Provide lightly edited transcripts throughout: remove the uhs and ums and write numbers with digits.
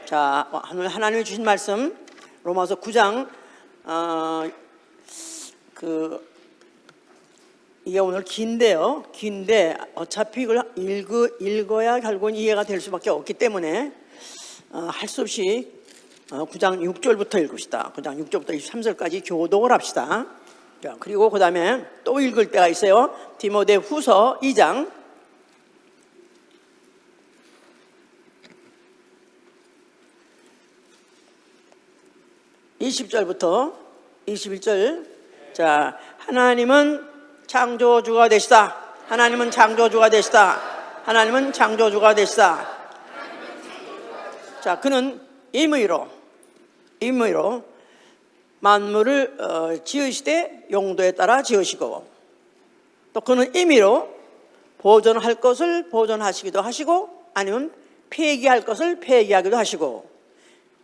자, 하나님이 주신 말씀 로마서 9장 이게 오늘 긴데요. 긴데 어차피 이걸 읽어야 결국은 이해가 될 수밖에 없기 때문에 할 수 없이 9장 6절부터 읽읍시다. 9장 6절부터 23절까지 교독을 합시다. 자, 그리고 그 다음에 또 읽을 때가 있어요. 디모데 후서 2장 20절부터 21절. 자, 하나님은 창조주가 되시다. 하나님은 창조주가 되시다. 하나님은 창조주가 되시다. 자, 그는 임의로 만물을 지으시되 용도에 따라 지으시고, 또 그는 임의로 보존할 것을 보존하시기도 하시고 아니면 폐기할 것을 폐기하기도 하시고,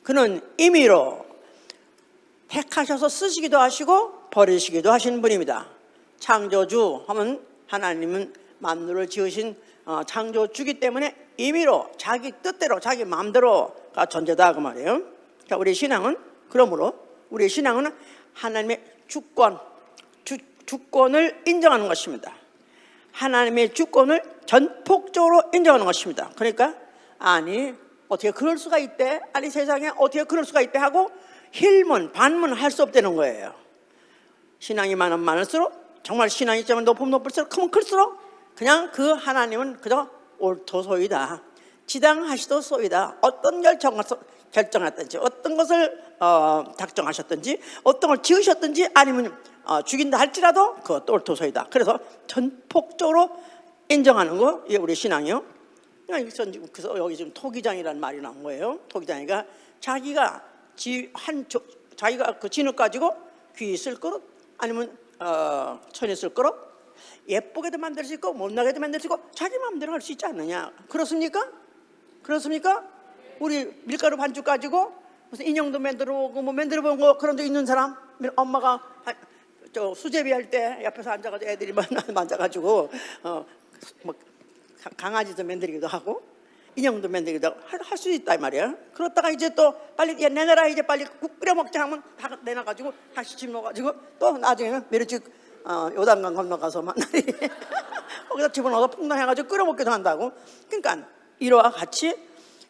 그는 임의로 택하셔서 쓰시기도 하시고 버리시기도 하신 분입니다. 창조주 하면 하나님은 만물을 지으신 창조주기 때문에 임의로 자기 뜻대로 자기 마음대로가 존재다 그 말이에요. 자, 우리 신앙은 그러므로 우리의 신앙은 하나님의 주권을 인정하는 것입니다. 하나님의 주권을 전폭적으로 인정하는 것입니다. 그러니까 아니 어떻게 그럴 수가 있대? 아니 세상에 어떻게 그럴 수가 있대? 하고 힐문 반문 할 수 없다는 거예요. 신앙이 많을수록, 정말 신앙이 좀 높을수록, 크면 클수록 그냥 그 하나님은 그저 옳도소이다, 지당하시도소이다. 어떤 결정하든지 어떤 것을 작정하셨든지 어떤 걸 지으셨든지 아니면 죽인다 할지라도 그것도 옳도소이다. 그래서 전폭적으로 인정하는 거, 이게 우리 신앙이요. 그래서 여기 지금 토기장이라는 말이 나온 거예요. 토기장이가 자기가 그 진흙 가지고 귀 쓸 그릇 아니면 천이 쓸 그릇, 예쁘게도 만들 수 있고 못나게도 만들 수 있고 자기 마음대로 할 수 있지 않느냐. 그렇습니까? 우리 밀가루 반죽 가지고 무슨 인형도 만들어 보고 뭐 만들어 본 거 그런 데 있는 사람, 엄마가 저 수제비 할 때 옆에서 앉아가지고 애들이 만져가지고 뭐 강아지도 만들기도 하고 인형도 만들기도 하고 할 수 있다 이 말이야. 그러다가 이제 또 빨리 내놔라, 이제 빨리 국 끓여 먹자 하면 다 내놔가지고 다시 집어가지고 또 나중에는 메르집 요단강 건너가서 만나리 거기다 집어넣어서 풍덩해가지고 끓여 먹기도 한다고. 그러니까 이와 같이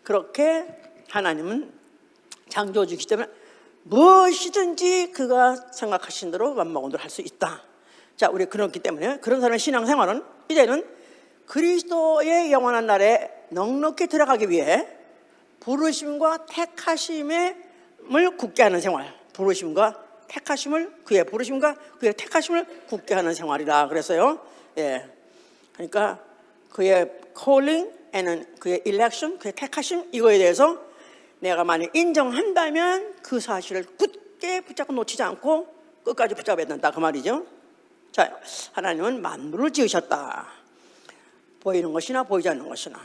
그렇게 하나님은 창조주이기 때문에 무엇이든지 그가 생각하신 대로 맘먹은 대로 할 수 있다. 자, 우리 그렇기 때문에 그런 사람의 신앙생활은 이제는 그리스도의 영원한 날에 넉넉히 들어가기 위해 부르심과 택하심을 굳게 하는 생활, 그의 부르심과 그의 택하심을 굳게 하는 생활이라 그랬어요. 예, 그러니까 그의 calling and 그의 election, 그의 택하심, 이거에 대해서 내가 만약 인정한다면 그 사실을 굳게 붙잡고 놓치지 않고 끝까지 붙잡아야 된다 그 말이죠. 자, 하나님은 만물을 지으셨다. 보이는 것이나 보이지 않는 것이나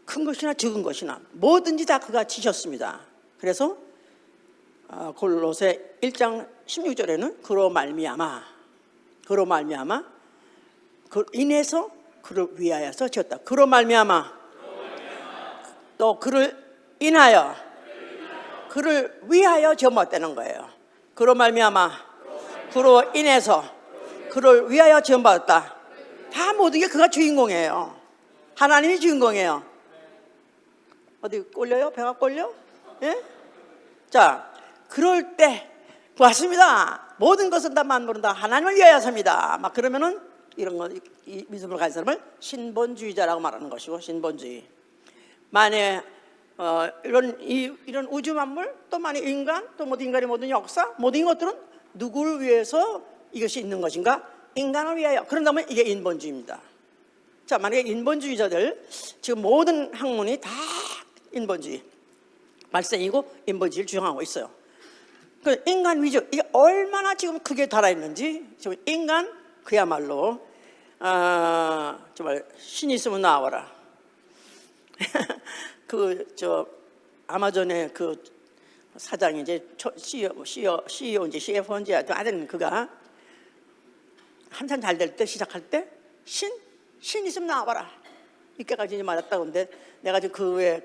큰 것이나 적은 것이나 뭐든지 다 그가 지셨습니다. 그래서 골로새 1장 16절에는 그로 말미암아 그 인해서 그를 위하여서 지었다. 그로 말미암아 또 그를 인하여 그를 위하여 지었다는 거예요. 그로 말미암아 그로 인해서 그를 위하여 지원받았다. 다 모든 게 그가 주인공이에요. 하나님이 주인공이에요. 어디 꼴려요? 배가 꼴려? 예? 자, 그럴 때 맞습니다. 모든 것은 다 만물은 다 하나님을 위하여서입니다. 막 그러면은 이런 거, 이 믿음을 가진 사람을 신본주의자라고 말하는 것이고, 신본주의. 만에 이런 우주 만물, 또 만에 인간, 또 모든 인간의 모든 역사, 모든 것들은 누구를 위해서 이것이 있는 것인가? 인간을 위하여. 그런다면 이게 인본주의입니다. 자, 만약에 인본주의자들, 지금 모든 학문이 다 인본주의 말썽이고 인본주의를 주장하고 있어요. 그 인간 위주, 이게 얼마나 지금 크게 달아있는지. 지금 인간 그야말로 정말 신이 있으면 나와라. 아마존의 그 사장이 이제 CEO인지 CFO인지 하여튼 그가 한참 잘 될 때 시작할 때 신 있으면 나와봐라. 이때까지 말았다. 근데 내가 지금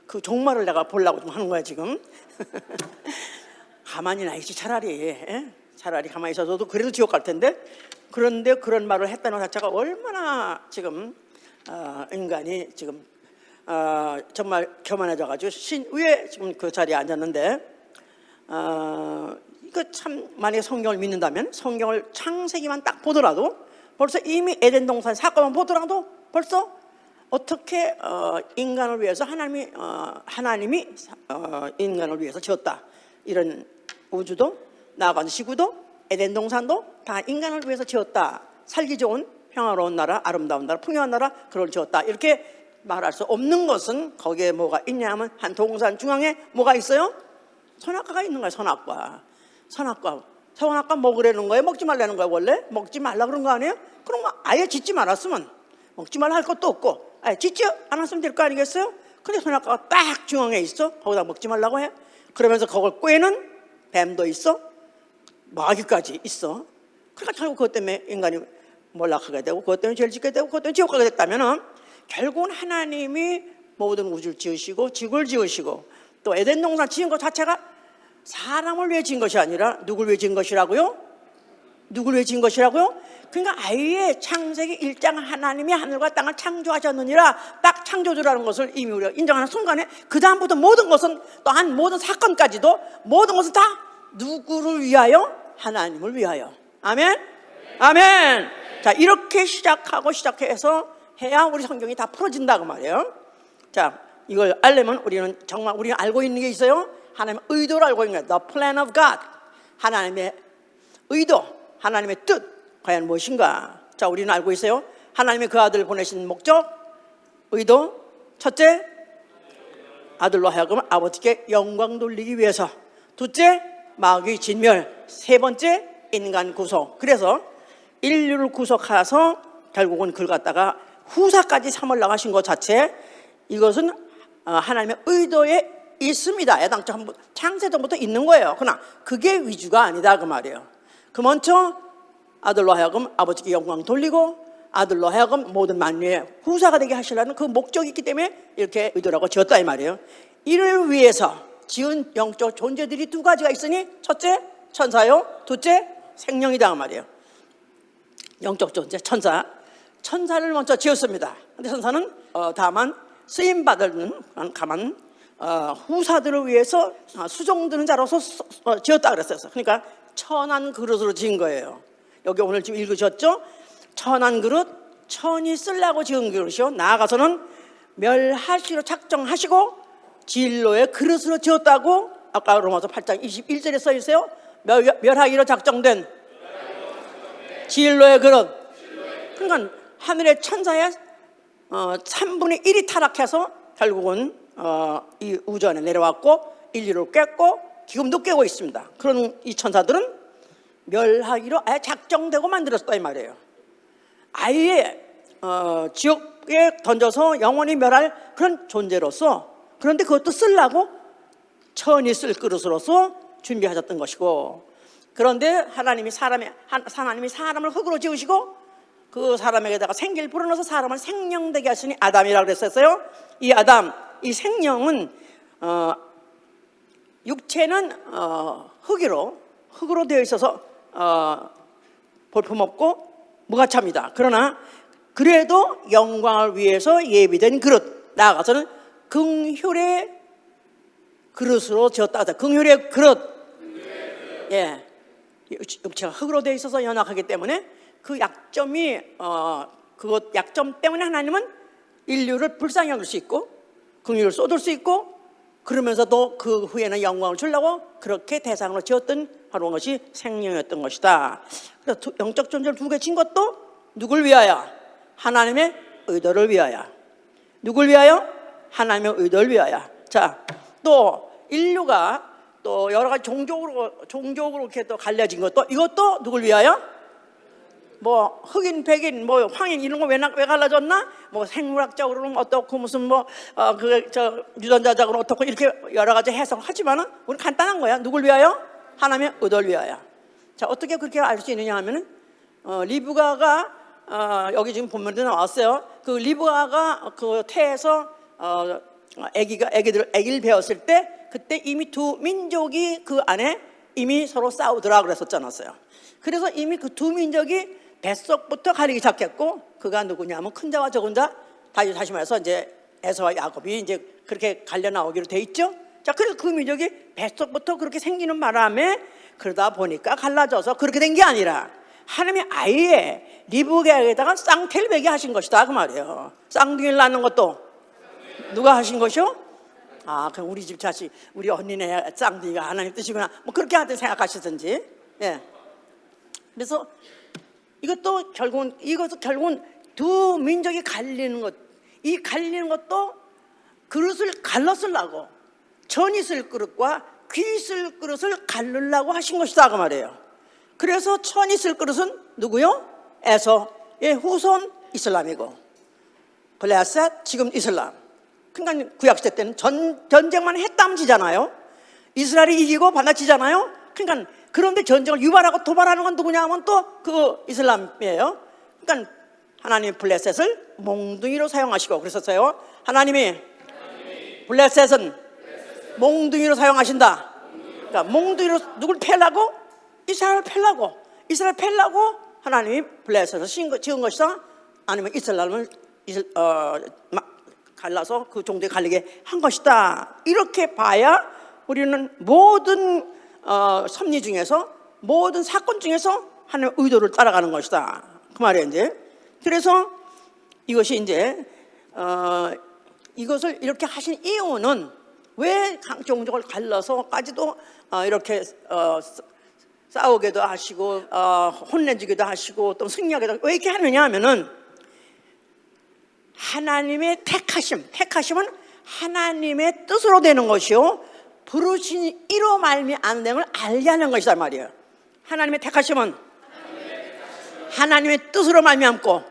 그 종말을 내가 보려고 좀 하는 거야 지금. 가만히 나 있지 차라리. 차라리 가만히 있어서도 그래도 지옥 갈 텐데. 그런데 그런 말을 했다는 것 자체가 얼마나 지금 인간이 지금 정말 교만해져가지고 신위에 지금 그 자리에 앉았는데, 이거 참 만약에 성경을 믿는다면 성경을 창세기만 딱 보더라도 벌써 이미 에덴 동산 사건만 보더라도 벌써 어떻게 인간을 위해서 하나님이 인간을 위해서 지었다. 이런 우주도 나아가는 지구도 에덴 동산도 다 인간을 위해서 지었다. 살기 좋은 평화로운 나라, 아름다운 나라, 풍요한 나라, 그걸 지었다. 이렇게 말할 수 없는 것은 거기에 뭐가 있냐 하면 한 동산 중앙에 뭐가 있어요? 선악과가 있는 거예요. 선악과 먹으라는 거예요? 먹지 말라는 거예요? 원래 먹지 말라 그런 거 아니에요? 그럼 아예 짓지 말았으면 먹지 말라 할 것도 없고 아예 짓지 않았으면 될 거 아니겠어요? 근데 선악과가 딱 중앙에 있어. 거기다 먹지 말라고 해. 그러면서 그걸 꿰는 뱀도 있어, 마귀까지 있어. 그러니까 결국 그것 때문에 인간이 몰락하게 되고 그것 때문에 죄를 짓게 되고 그것 때문에 지옥 가게 됐다면 결국은 하나님이 모든 우주를 지으시고 지구를 지으시고 또 에덴 동산 지은 것 자체가 사람을 위해 지은 것이 아니라 누굴 위해 지은 것이라고요? 누굴 위해 지은 것이라고요? 그러니까 아예 창세기 1장 하나님이 하늘과 땅을 창조하셨느니라 딱 창조주라는 것을 이미 우리가 인정하는 순간에 그 다음부터 모든 것은 또한 모든 사건까지도 모든 것은 다 누구를 위하여? 하나님을 위하여. 아멘? 아멘. 자, 이렇게 시작해서 해야 우리 성경이 다 풀어진다고 말이에요. 자, 이걸 알려면 우리는 정말 우리가 알고 있는 게 있어요. 하나님의 의도를 알고 있는 거예요. The plan of God. 하나님의 의도, 하나님의 뜻 과연 무엇인가? 자, 우리는 알고 있어요. 하나님의 그 아들을 보내신 목적, 의도. 첫째, 아들로 하여금 아버지께 영광 돌리기 위해서. 둘째, 마귀 진멸. 세 번째, 인간 구속. 그래서 인류를 구속하셔서 결국은 그걸 갖다가 후사까지 삼으려고 하신 것 자체, 이것은 하나님의 의도에 있습니다. 애당초 창세전부터 있는 거예요. 그러나 그게 위주가 아니다 그 말이에요. 그 먼저 아들로 하여금 아버지께 영광 돌리고 아들로 하여금 모든 만유의 후사가 되게 하시려는 그 목적이 있기 때문에 이렇게 의도라고 지었다 이 말이에요. 이를 위해서 지은 영적 존재들이 두 가지가 있으니 첫째 천사요, 둘째 생명이다 그 말이에요. 영적 존재 천사를 먼저 지었습니다. 근데 천사는 다만 쓰임받는 가만 후사들을 위해서 수종드는 자로서 지었다 그랬어요. 그러니까 천한 그릇으로 지은 거예요. 여기 오늘 지금 읽으셨죠? 천한 그릇, 천이 쓰려고 지은 그릇이요. 나아가서는 멸하시로 작정하시고 진로의 그릇으로 지었다고 아까 로마서 8장 21절에 써 있어요. 멸하기로 작정된 진로의 그릇. 그러니까 하늘의 천사의 3분의 1이 타락해서 결국은 이 우주 안에 내려왔고 인류를 깼고 지금도 깨고 있습니다. 그런 이 천사들은 멸하기로 아예 작정되고 만들었다 이 말이에요. 아예 지옥에 던져서 영원히 멸할 그런 존재로서, 그런데 그것도 쓰려고 천이 쓸 그릇으로서 준비하셨던 것이고, 그런데 하나님이 사람을 흙으로 지으시고 그 사람에게다가 생기를 불어넣어서 사람을 생명되게 하시니 아담이라고 그랬었어요. 이 아담, 이 생명은 육체는 흙으로 되어 있어서 볼품없고 무가차입니다. 그러나 그래도 영광을 위해서 예비된 그릇, 나아가서는 긍휼의 그릇으로 지었다. 긍휼의 그릇. 예, 육체가 흙으로 되어 있어서 연약하기 때문에 그 약점이 그것 약점 때문에 하나님은 인류를 불쌍히 여길 수 있고 긍휼을 쏟을 수 있고, 그러면서도 그 후에는 영광을 주려고 그렇게 대상으로 지었던 바로 것이 생명이었던 것이다. 그래서 영적 존재를 두 개 진 것도 누굴 위하여? 하나님의 의도를 위하여. 누굴 위하여? 하나님의 의도를 위하여. 자, 또 인류가 또 여러 가지 종족으로 이렇게 또 갈려진 것도 이것도 누굴 위하여? 뭐 흑인, 백인, 뭐 황인 이런 거 왜 갈라졌나? 뭐 생물학적으로는 어떻고 무슨 유전자적으로 어떻고 이렇게 여러 가지 해석을 하지만은 우리 간단한 거야. 누굴 위하여? 하나님의 의도를 위하여. 자, 어떻게 그렇게 알 수 있느냐 하면은 리브가가 여기 지금 본문에 나왔어요. 그 리브가가 그 태에서 아기를 배웠을 때 그때 이미 두 민족이 그 안에 이미 서로 싸우더라 그랬었잖아요. 그래서 이미 그 두 민족이 뱃속부터 가리기 시작했고, 그가 누구냐면 큰 자와 적은 자, 다시 말해서 이제 에서와 야곱이 이제 그렇게 갈려 나오기로 돼 있죠. 자, 그래서 그 민족이 뱃속부터 그렇게 생기는 바람에 그러다 보니까 갈라져서 그렇게 된 게 아니라 하나님이 아예 리브가에다가 쌍태를 베게 하신 것이다 그 말이에요. 쌍둥이를 낳는 것도 누가 하신 것이요? 그럼 우리 집 자식, 우리 언니네 쌍둥이가 하나님 뜻이구나, 뭐 그렇게 하든 생각하시든지. 예. 그래서 이것도 결국은 두 민족이 갈리는 것, 이 갈리는 것도 그릇을 갈라 쓰려고, 전 있을 그릇과 귀 있을 그릇을 갈르려고 하신 것이다 그 말이에요. 그래서 천 있을 그릇은 누구요? 에서의 후손 이슬람이고, 블레셋 지금 이슬람. 그러니까 구약시대 때는 전쟁만 했다면 지잖아요. 이스라엘이 이기고 반드지잖아요. 그러니까 그런데 전쟁을 유발하고 도발하는 건 누구냐 하면 또 그 이슬람이에요. 그러니까 하나님이 블레셋을 몽둥이로 사용하시고 그랬었어요. 하나님이 블레셋은 몽둥이로 사용하신다. 그러니까 몽둥이로 누굴 패려고? 이스라엘을 패려고 하나님이 블레셋을 지은 것이다. 아니면 이슬람을 갈라서 그 종족에 갈리게 한 것이다. 이렇게 봐야 우리는 모든 섭리 중에서, 모든 사건 중에서 하나님의 의도를 따라가는 것이다 그 말이에요. 이제 그래서 이것이 이제 이것을 이렇게 하신 이유는, 왜 종족을 갈라서까지도 이렇게 싸우게도 하시고 혼내주기도 하시고 또 승리하기도 하고, 왜 이렇게 하느냐 하면은 하나님의 택하심은 하나님의 뜻으로 되는 것이요, 부르신 이로 말미암는 됨을 알게 하는 것이다 말이에요. 하나님의 택하심은 하나님의 뜻으로 말미암고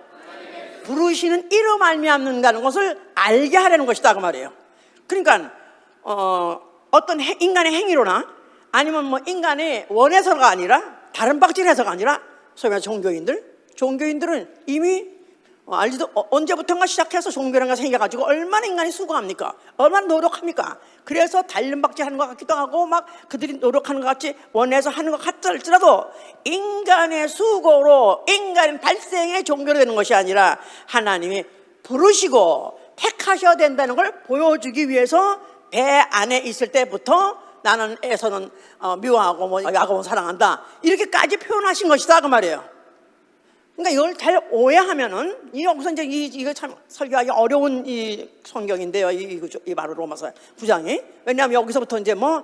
부르시는 이로 말미암는다는 것을 알게 하려는 것이다 그 말이에요. 그러니까 어떤 인간의 행위로나 아니면 뭐 인간의 원해서가 아니라, 다른 방식의 해서가 아니라, 소위 말해서 종교인들은 이미 알지도, 언제부턴가 시작해서 종교라는 게 생겨가지고 얼마나 인간이 수고합니까? 얼마나 노력합니까? 그래서 달림박질 하는 것 같기도 하고, 막 그들이 노력하는 것 같이 원해서 하는 것 같을지라도, 인간의 수고로, 인간의 발생의 종교로 되는 것이 아니라 하나님이 부르시고 택하셔야 된다는 걸 보여주기 위해서 배 안에 있을 때부터 나는 에서는 미워하고 뭐 야곱은 사랑한다, 이렇게까지 표현하신 것이다 그 말이에요. 그러니까 이걸 잘 오해하면은, 여기서 이제 이거 참 설교하기 어려운 이 성경인데요. 이 바로 로마서 9장이. 왜냐하면 여기서부터 이제 뭐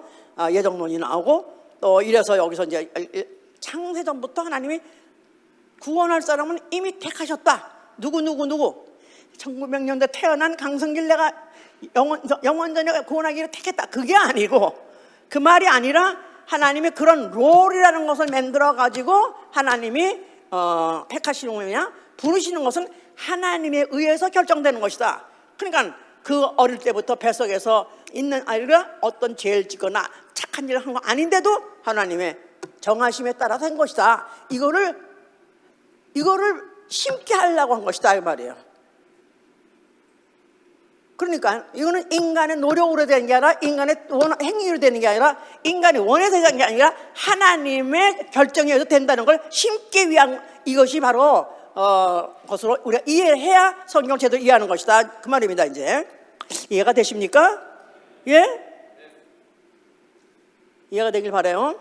예정론이 나오고, 또 이래서 여기서 이제 창세전부터 하나님이 구원할 사람은 이미 택하셨다. 누구 1900년대 태어난 강성길 내가 영원전에 구원하기를 택했다. 그게 아니고, 그 말이 아니라 하나님이 그런 롤이라는 것을 만들어 가지고 하나님이 택하시는 거냐, 부르시는 것은 하나님에 의해서 결정되는 것이다. 그러니까 그 어릴 때부터 뱃속에서 있는 아이가 어떤 죄를 짓거나 착한 일을 한 거 아닌데도 하나님의 정하심에 따라 된 것이다. 이거를 심게 하려고 한 것이다 이 말이에요. 그러니까 이거는 인간의 노력으로 되는 게 아니라, 인간의 행위로 되는 게 아니라, 인간이 원해서 되는 게 아니라 하나님의 결정에 의해서 된다는 걸 심기 위한, 이것이 바로 것으로 우리가 이해해야 성경을 제대로 이해하는 것이다 그 말입니다. 이제 이해가 되십니까? 예? 이해가 되길 바라요.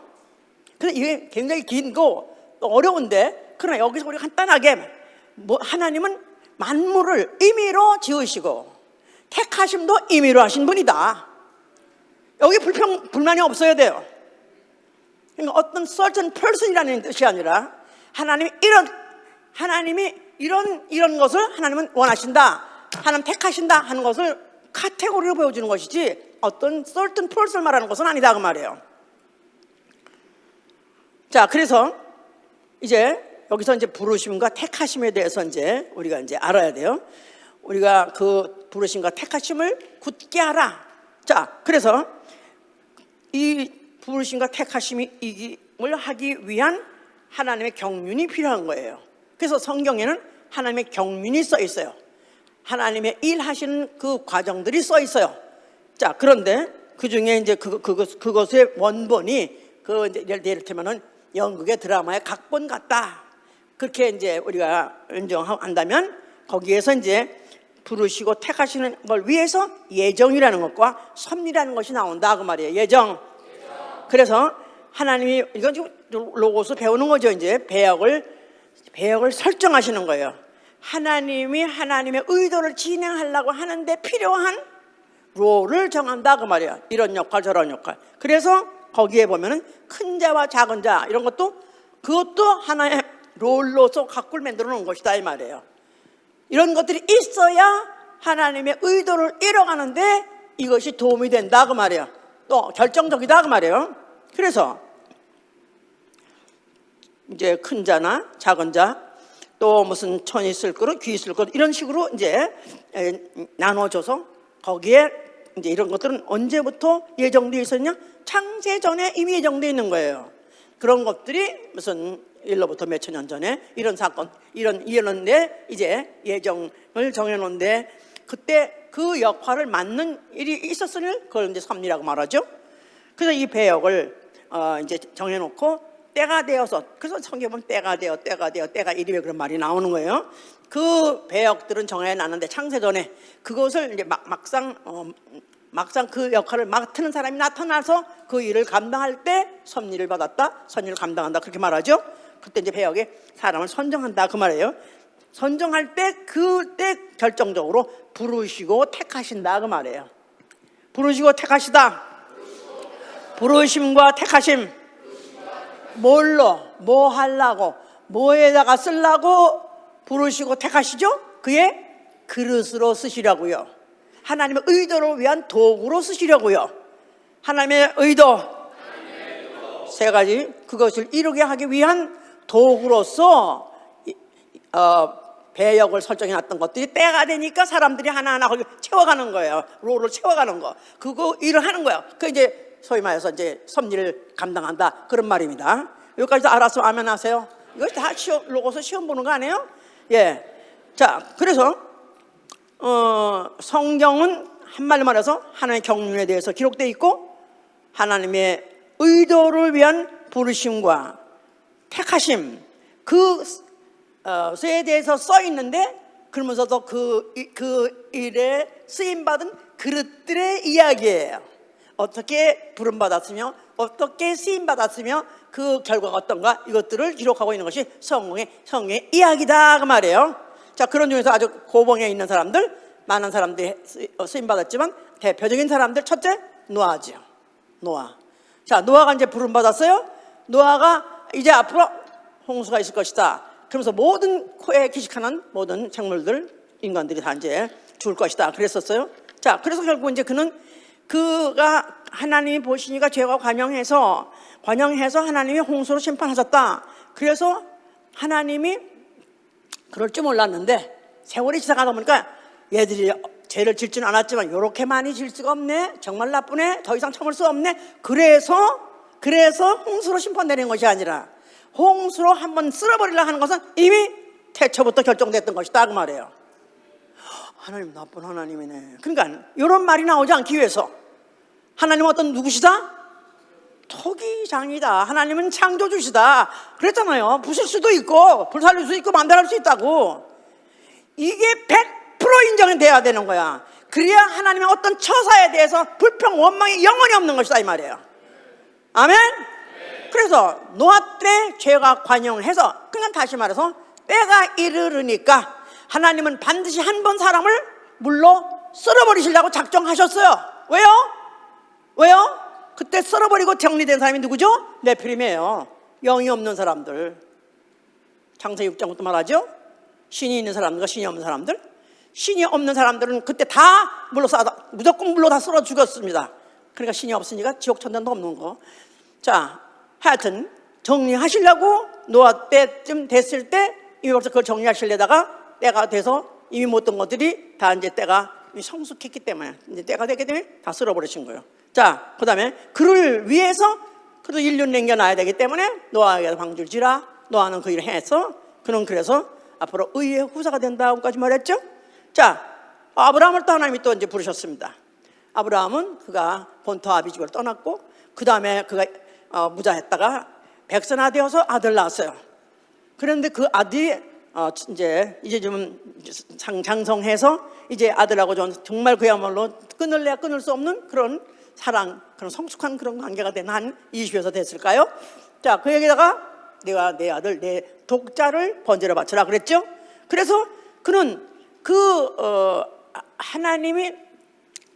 그래서 이게 굉장히 긴고 또 어려운데, 그러나 여기서 우리가 간단하게 하나님은 만물을 임의로 지으시고 택하심도 임의로 하신 분이다. 여기 불만이 없어야 돼요. 그러니까 어떤 certain person이라는 뜻이 아니라 하나님이 이런 것을 하나님은 원하신다, 하나님 택하신다 하는 것을 카테고리로 보여주는 것이지, 어떤 certain person을 말하는 것은 아니다 그 말이에요. 자, 그래서 이제 여기서 이제 부르심과 택하심에 대해서 이제 우리가 이제 알아야 돼요. 우리가 그 부르심과 택하심을 굳게 하라. 자, 그래서 이 부르심과 택하심을 하기 위한 하나님의 경륜이 필요한 거예요. 그래서 성경에는 하나님의 경륜이 써 있어요. 하나님의 일하시는 그 과정들이 써 있어요. 자, 그런데 그 중에 이제 그것의 원본이 이제 예를 들면은 연극의 드라마의 각본 같다. 그렇게 이제 우리가 인정한다면 거기에서 이제 부르시고 택하시는 걸 위해서 예정이라는 것과 섭리라는 것이 나온다 그 말이에요. 예정. 그래서 하나님이 이건 지금 로고스 배우는 거죠. 이제 배역을 설정하시는 거예요. 하나님이 하나님의 의도를 진행하려고 하는데 필요한 롤을 정한다 그 말이에요. 이런 역할 저런 역할. 그래서 거기에 보면은 큰 자와 작은 자 이런 것도 그것도 하나의 롤로서 각을 만들어 놓은 것이다 이 말이에요. 이런 것들이 있어야 하나님의 의도를 이뤄가는데 이것이 도움이 된다 그 말이에요. 또 결정적이다 그 말이에요. 그래서 이제 큰 자나 작은 자 또 무슨 천이 쓸 거로 귀 쓸 거로 이런 식으로 이제 나눠줘서 거기에 이제 이런 것들은 언제부터 예정되어 있었냐? 창세 전에 이미 예정되어 있는 거예요. 그런 것들이 무슨 일로부터 몇천 년 전에 이런 사건 이런데 이제 예정을 정해놓은데 그때 그 역할을 맡는 일이 있었으니 그걸 이제 섭리라고 말하죠. 그래서 이 배역을 이제 정해놓고 때가 되어서 그래서 성경 보면 때가 이르며 그런 말이 나오는 거예요. 그 배역들은 정해놨는데 창세 전에 그것을 이제 막상 그 역할을 맡는 사람이 나타나서 그 일을 감당할 때 섭리를 받았다, 섭리를 감당한다 그렇게 말하죠. 그때 이제 배역에 사람을 선정한다 그 말이에요. 선정할 때 그때 결정적으로 부르시고 택하신다 그 말이에요. 부르시고 택하시다. 부르심과 택하심. 뭐 하려고 뭐에다가 쓰려고 부르시고 택하시죠? 그의 그릇으로 쓰시려고요. 하나님의 의도를 위한 도구로 쓰시려고요. 하나님의 의도 세 가지 그것을 이루게 하기 위한 도구로서 배역을 설정해 놨던 것들이 때가 되니까 사람들이 하나하나 거기 채워가는 거예요. 롤을 채워가는 거. 그거 일을 하는 거예요. 그 이제 소위 말해서 이제 섭리를 감당한다 그런 말입니다. 여기까지 알아서 아멘 하세요. 이거 다 로고서 시험 보는 거 아니에요? 예. 자, 그래서 성경은 한말로 말해서 하나님의 경륜에 대해서 기록되어 있고 하나님의 의도를 위한 부르심과 택하심 그에 대해서 써 있는데 그러면서도 그 일에 쓰임받은 그릇들의 이야기예요. 어떻게 부름받았으며 어떻게 쓰임받았으며 그 결과가 어떤가 이것들을 기록하고 있는 것이 성경의 이야기다 그 말이에요. 자, 그런 중에서 아주 고봉에 있는 사람들 많은 사람들이 쓰임받았지만 대표적인 사람들 첫째 노아죠. 노아. 자, 노아가 이제 부름받았어요. 노아가 이제 앞으로 홍수가 있을 것이다. 그러면서 모든 코에 기식하는 모든 생물들 인간들이 다 이제 죽을 것이다 그랬었어요. 자, 그래서 결국 이제 그가 하나님이 보시니까 죄가 관영해서 하나님이 홍수로 심판하셨다. 그래서 하나님이 그럴 줄 몰랐는데 세월이 지나가다 보니까 얘들이 죄를 질 줄 알았지만 이렇게 많이 질 수가 없네. 정말 나쁘네. 더 이상 참을 수 없네. 그래서 홍수로 심판되는 것이 아니라 홍수로 한번 쓸어버리려 하는 것은 이미 태초부터 결정됐던 것이다 그 말이에요. 하나님 나쁜 하나님이네. 그러니까 이런 말이 나오지 않기 위해서 하나님은 어떤 누구시다? 토기장이다. 하나님은 창조주시다. 그랬잖아요. 부술 수도 있고 불살릴 수 있고 만들할 수 있다고. 이게 100% 인정이 돼야 되는 거야. 그래야 하나님의 어떤 처사에 대해서 불평 원망이 영원히 없는 것이다 이 말이에요. 아멘? 그래서 노아 때 죄가 관영해서 그냥 다시 말해서 때가 이르르니까 하나님은 반드시 한 번 사람을 물로 썰어버리시려고 작정하셨어요. 왜요? 그때 썰어버리고 정리된 사람이 누구죠? 네피림이에요. 영이 없는 사람들. 창세기 6장부터 말하죠. 신이 있는 사람들과 신이 없는 사람들. 신이 없는 사람들은 그때 다 무조건 물로 다 썰어 죽였습니다. 그러니까 신이 없으니까 지옥 천당도 없는 거. 자, 하여튼 정리하시려고 노아 때쯤 됐을 때 이미 벌써 그걸 정리하시려다가 때가 돼서 이미 못된 것들이 다 이제 때가 성숙했기 때문에 이제 때가 됐기 때문에 다 쓸어버리신 거예요. 자, 그 다음에 그를 위해서 그래도 인류 남겨놔야 되기 때문에 노아에게 방주를 지라. 노아는 그 일을 해서 그는 그래서 앞으로 의의 후사가 된다고까지 말했죠. 자, 아브라함을 또 하나님이 또 이제 부르셨습니다. 아브라함은 그가 본토 아비집을 떠났고 그 다음에 그가 무자했다가 백선아 되어서 아들 낳았어요. 그런데 그 아들이 이제 좀 장성해서 이제 아들하고 정말 그야말로 끊을래야 끊을 수 없는 그런 사랑, 그런 성숙한 그런 관계가 된 한 20에서 됐을까요? 자, 그 얘기다가 내가 내 아들 내 독자를 번제로 바쳐라 그랬죠. 그래서 그는 하나님이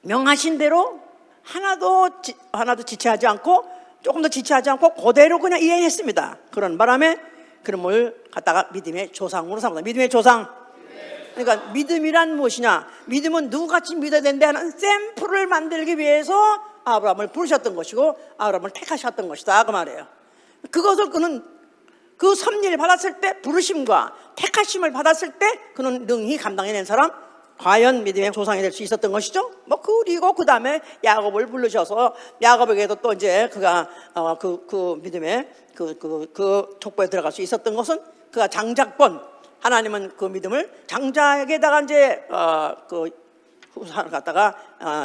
명하신 대로 하나도 지체하지 않고 조금 더 지체하지 않고 그대로 그냥 이행했습니다. 그런 바람에 그놈을 갖다가 믿음의 조상으로 삼았다. 믿음의 조상. 그러니까 믿음이란 무엇이냐? 믿음은 누구같이 믿어야 된다 하는 샘플을 만들기 위해서 아브라함을 부르셨던 것이고 아브라함을 택하셨던 것이다 그 말이에요. 그것을 그는 그 섭리를 받았을 때, 부르심과 택하심을 받았을 때 그는 능히 감당해낸 사람, 과연 믿음의 조상이 될 수 있었던 것이죠. 그리고 그 다음에 야곱을 부르셔서 야곱에게도 또 이제 그가 그 믿음의 그 족보에 들어갈 수 있었던 것은 그가 장작권, 하나님은 그 믿음을 장작에다가 이제 그 후사를 갖다가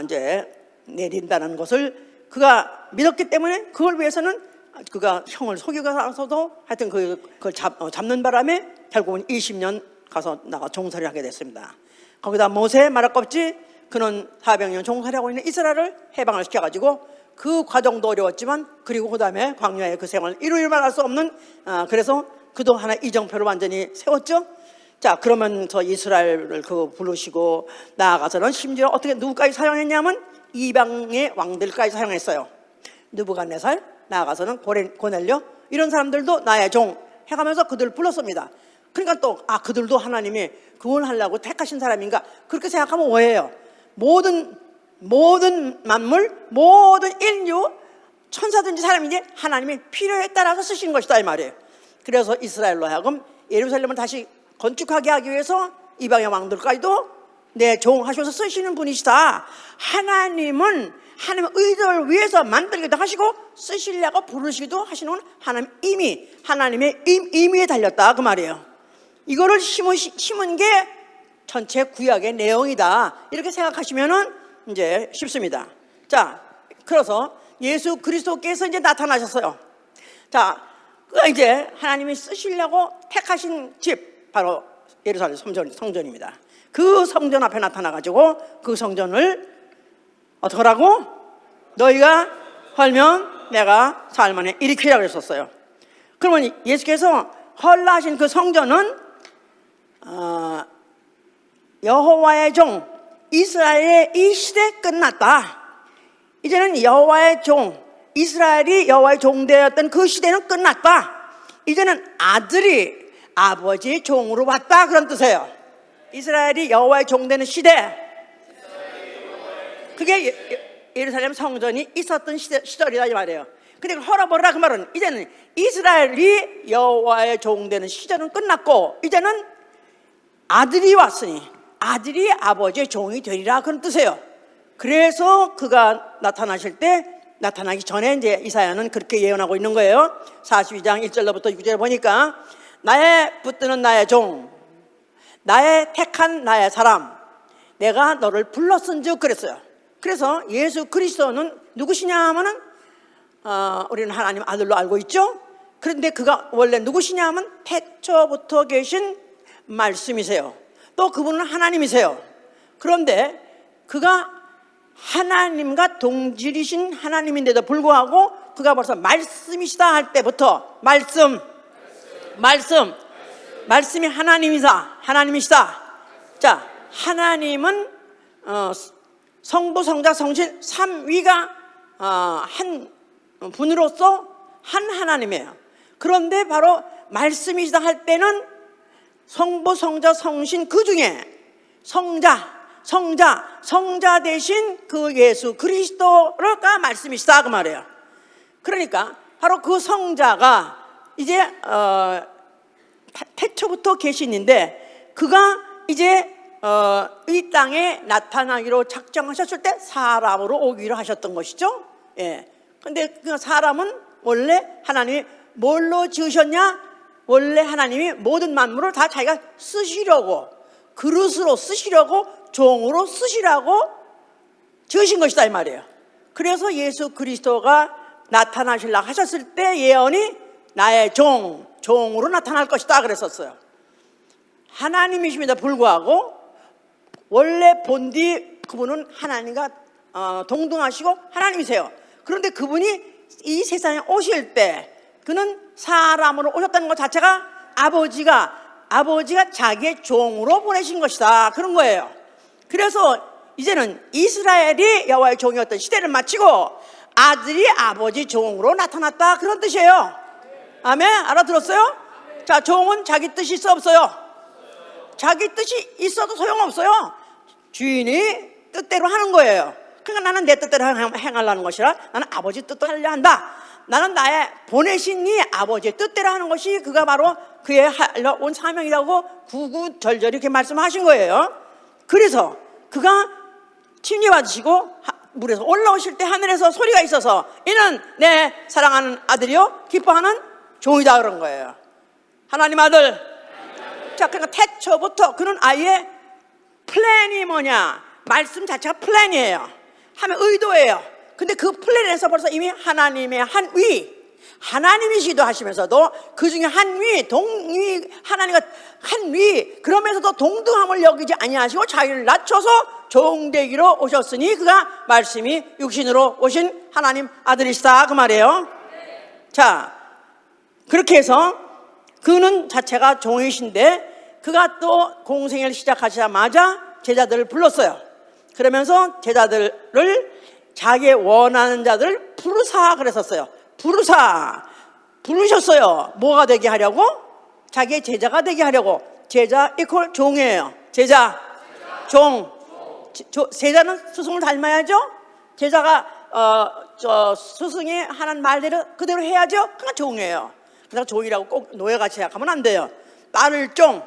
이제 내린다는 것을 그가 믿었기 때문에 그걸 위해서는 그가 형을 속이고서도 하여튼 그걸 잡는 바람에 결국은 20년 가서 나가 종살이 하게 됐습니다. 거기다 모세 말할것없이 그는 400년 종살이하고 있는 이스라엘을 해방을 시켜가지고 그 과정도 어려웠지만 그리고 그 다음에 광야의 그 생활을 이루일 말할 수 없는 그래서 그도 하나 이정표를 완전히 세웠죠. 자, 그러면서 이스라엘을 부르시고 나아가서는 심지어 어떻게 누구까지 사용했냐면 이방의 왕들까지 사용했어요. 느부갓네살, 나아가서는 고넬료 이런 사람들도 나의 종 해가면서 그들을 불렀습니다. 그러니까 또 그들도 하나님이 구원하려고 택하신 사람인가 그렇게 생각하면 오해예요. 모든 만물, 모든 인류, 천사든지 사람인지 하나님이 필요에 따라서 쓰신 것이다 이 말이에요. 그래서 이스라엘로 하여금 예루살렘을 다시 건축하게 하기 위해서 이방의 왕들까지도 내 종 하셔서 쓰시는 분이시다. 하나님은 하나님의 의도를 위해서 만들기도 하시고 쓰시려고 부르시기도 하시는 하나님의 임의에 달렸다 그 말이에요. 이거를 심은 게 전체 구약의 내용이다 이렇게 생각하시면은 이제 쉽습니다. 자, 그래서 예수 그리스도께서 이제 나타나셨어요. 자, 이제 하나님이 쓰시려고 택하신 집 바로 예루살렘 성전입니다. 그 성전 앞에 나타나가지고 그 성전을 어떻게 하라고? 너희가 헐면 내가 사흘 만에 일으키라고 그랬었어요. 그러면 예수께서 헐라 하신 그 성전은 여호와의 종 이스라엘의 이 시대 끝났다. 이제는 여호와의 종 이스라엘이 여호와의 종되었던 그 시대는 끝났다. 이제는 아들이 아버지의 종으로 왔다 그런 뜻이에요. 이스라엘이 여호와의 종되는 시대, 그게 예루살렘 성전이 있었던 시절이다 이 말이에요. 근데 헐어버리라 그 말은 이제는 이스라엘이 여호와의 종되는 시절은 끝났고 이제는 아들이 왔으니 아들이 아버지의 종이 되리라 그런 뜻이에요. 그래서 그가 나타나실 때 나타나기 전에 이제 이사야는 그렇게 예언하고 있는 거예요. 42장 1절로부터 6절 보니까 나의 붙드는 나의 종, 나의 택한 나의 사람, 내가 너를 불렀은즉 그랬어요. 그래서 예수 그리스도는 누구시냐 하면은 우리는 하나님 아들로 알고 있죠. 그런데 그가 원래 누구시냐 하면 태초부터 계신 말씀이세요. 또 그분은 하나님이세요. 그런데 그가 하나님과 동질이신 하나님인데도 불구하고 그가 벌써 말씀이시다 할 때부터 말씀이 하나님이시다. 자, 하나님은 성부, 성자, 성신 삼위가 한 분으로서 한 하나님이에요. 그런데 바로 말씀이시다 할 때는 성부, 성자, 성신 그 중에 성자 대신 그 예수 그리스도가 말씀이시다 그 말이에요. 그러니까 바로 그 성자가 이제 태초부터 계신인데 그가 이제 이 땅에 나타나기로 작정하셨을 때 사람으로 오기로 하셨던 것이죠. 예. 근데 그 사람은 원래 하나님이 뭘로 지으셨냐? 원래 하나님이 모든 만물을 다 자기가 쓰시려고 그릇으로 쓰시려고 종으로 쓰시라고 지으신 것이다 이 말이에요. 그래서 예수 그리스도가 나타나시려 하셨을 때 예언이 나의 종으로 나타날 것이다 그랬었어요. 하나님이심에도 불구하고 원래 본디 그분은 하나님과 동등하시고 하나님이세요. 그런데 그분이 이 세상에 오실 때 그는 사람으로 오셨다는 것 자체가 아버지가 자기의 종으로 보내신 것이다 그런 거예요. 그래서 이제는 이스라엘이 여호와의 종이었던 시대를 마치고 아들이 아버지 종으로 나타났다 그런 뜻이에요. 아멘? 알아들었어요? 자, 종은 자기 뜻이 있어 없어요? 자기 뜻이 있어도 소용없어요. 주인이 뜻대로 하는 거예요. 그러니까 나는 내 뜻대로 행하려는 것이라 나는 아버지 뜻대로 하려 한다. 나는 나의 보내신 이 아버지의 뜻대로 하는 것이 그가 바로 그의 하려 온 사명이라고 구구절절히 이렇게 말씀하신 거예요. 그래서 그가 침례받으시고 물에서 올라오실 때 하늘에서 소리가 있어서 이는 내 사랑하는 아들이요 기뻐하는 종이다 그런 거예요. 하나님 아들. 자, 그러니까 태초부터 그는 아예 플랜이 뭐냐, 말씀 자체가 플랜이에요. 하면 의도예요. 근데 그 플랜에서 벌써 이미 하나님의 하나님이시기도 하시면서도 그 중에 동위, 하나님과 한위, 그러면서도 동등함을 여기지 아니하시고 자기를 낮춰서 종되기로 오셨으니 그가 말씀이 육신으로 오신 하나님 아들이시다 그 말이에요. 자, 그렇게 해서 그는 자체가 종이신데 그가 또 공생애를 시작하시자마자 제자들을 불렀어요. 그러면서 제자들을 자기의 원하는 자들을 부르사 그랬었어요. 부르셨어요. 뭐가 되게 하려고? 자기의 제자가 되게 하려고. 제자 이퀄 종이에요. 제자, 종. 제자는 스승을 닮아야죠. 제자가 스승이 하는 말대로 그대로 해야죠. 그러니까 종이에요. 그래서 종이라고 꼭 노예같이 생각하면 안 돼요. 딸을 종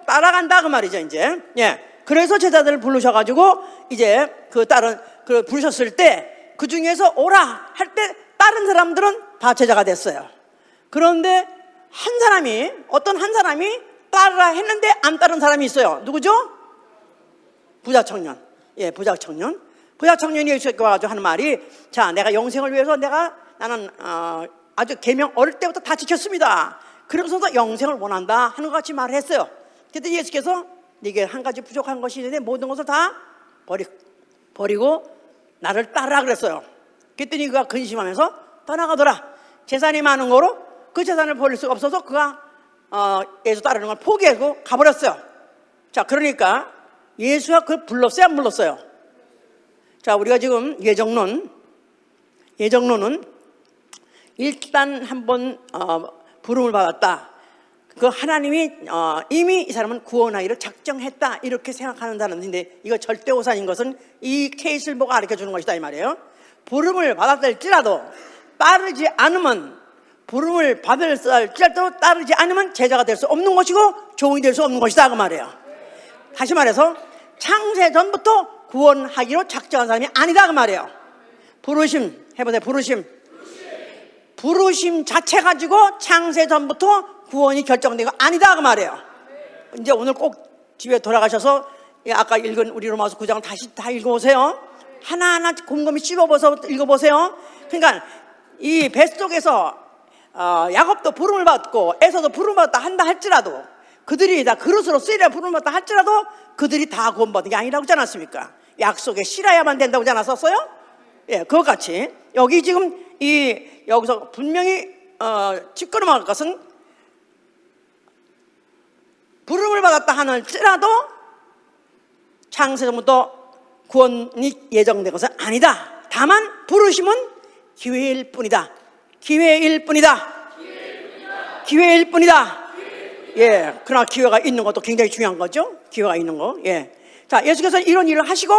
따라간다 그 말이죠 이제. 예. 그래서 제자들을 부르셔가지고 이제 그 딸은 부르셨을 때 그 중에서 오라 할 때 다른 사람들은 다 제자가 됐어요. 그런데 어떤 한 사람이 따르라 했는데 안 따른 사람이 있어요. 누구죠? 부자 청년. 예, 부자 청년이 예수께 와가지고 하는 말이, 자, 내가 영생을 위해서 나는 아주 계명 어릴 때부터 다 지켰습니다. 그러면서도 영생을 원한다 하는 것 같이 말을 했어요. 그때 예수께서 네게 한 가지 부족한 것이 있는데 모든 것을 다 버리고 나를 따르라 그랬어요. 그랬더니 그가 근심하면서 떠나가더라. 재산이 많은 거로 그 재산을 버릴 수가 없어서 그가 예수 따르는 걸 포기하고 가버렸어요. 자, 그러니까 예수가 그걸 불렀어요, 안 불렀어요? 자, 우리가 지금 예정론은 일단 한번 부름을 받았다. 그 하나님이 이미 이 사람은 구원하기를 작정했다 이렇게 생각하는 사람인데, 이거 절대 오산인 것은 이 케이스를 보고 가르쳐 주는 것이다 이 말이에요. 부름을 받았을지라도 따르지 않으면, 부름을 받을지라도 따르지 않으면 제자가 될 수 없는 것이고 종이 될 수 없는 것이다 그 말이에요. 다시 말해서 창세 전부터 구원하기로 작정한 사람이 아니다 그 말이에요. 부르심 해보세요. 부르심 자체 가지고 창세 전부터 구원이 결정된 거 아니다 그 말이에요. 이제 오늘 꼭 집에 돌아가셔서 아까 읽은 우리 로마서 9장 다시 다 읽어보세요. 하나하나 곰곰이 씹어보서 읽어보세요. 그러니까 이 뱃속에서 야곱도 부름을 받고 에서도 부름을 받았다 한다 할지라도, 그들이 다 그릇으로 쓰이라 부름을 받았다 할지라도 그들이 다 구원받은 게 아니라고 하지 않았습니까? 약속에 실어야만 된다고 하지 않았었어요? 예, 그것 같이 여기 지금 여기서 분명히 짚고 넘어갈 것은, 부름을 받았다 하는지라도 창세전부터 구원이 예정된 것은 아니다. 다만 부르심은 기회일 뿐이다. 예, 그러나 기회가 있는 것도 굉장히 중요한 거죠. 기회가 있는 거. 예. 자, 예수께서 이런 일을 하시고,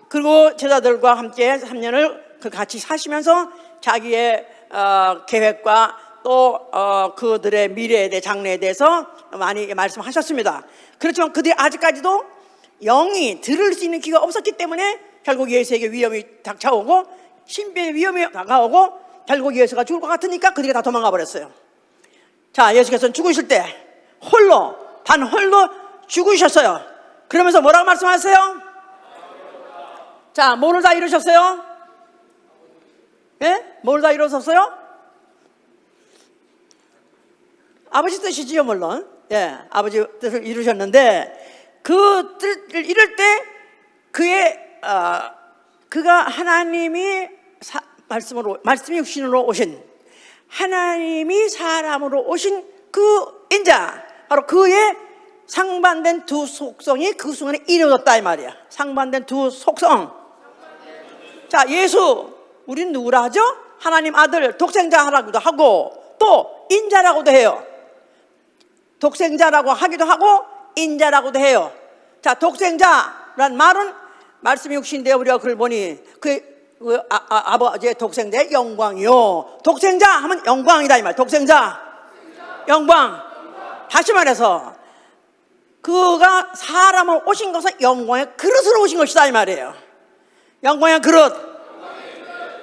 그리고 제자들과 함께 3년을 같이 사시면서 자기의 계획과 또 그들의 미래에 대해, 장래에 대해서 많이 말씀하셨습니다. 그렇지만 그들이 아직까지도 영이 들을 수 있는 귀가 없었기 때문에 결국 예수에게 위험이 닥쳐오고, 신비의 위험이 다가오고, 결국 예수가 죽을 것 같으니까 그들이 다 도망가 버렸어요. 자, 예수께서는 죽으실 때 홀로 죽으셨어요. 그러면서 뭐라고 말씀하세요? 자, 뭐를 다 이루셨어요? 예? 뭘 다 이루셨어요? 아버지 뜻이지요, 물론. 예, 아버지 뜻을 이루셨는데 그 뜻을 이룰 때 그가 하나님이 말씀이 육신으로 오신, 하나님이 사람으로 오신 그 인자, 바로 그의 상반된 두 속성이 그 순간에 이루어졌다 이 말이야. 상반된 두 속성. 자, 예수, 우린 누구라 하죠? 하나님 아들, 독생자라고도 하고 또 인자라고도 해요. 독생자라고 하기도 하고 인자라고도 해요. 자, 독생자란 말은 말씀이 육신되어 우리가 그걸 보니 아버지의 독생자의 영광이요. 독생자 하면 영광이다 이 말. 독생자, 영광. 다시 말해서 그가 사람으로 오신 것은 영광의 그릇으로 오신 것이다 이 말이에요. 영광의 그릇.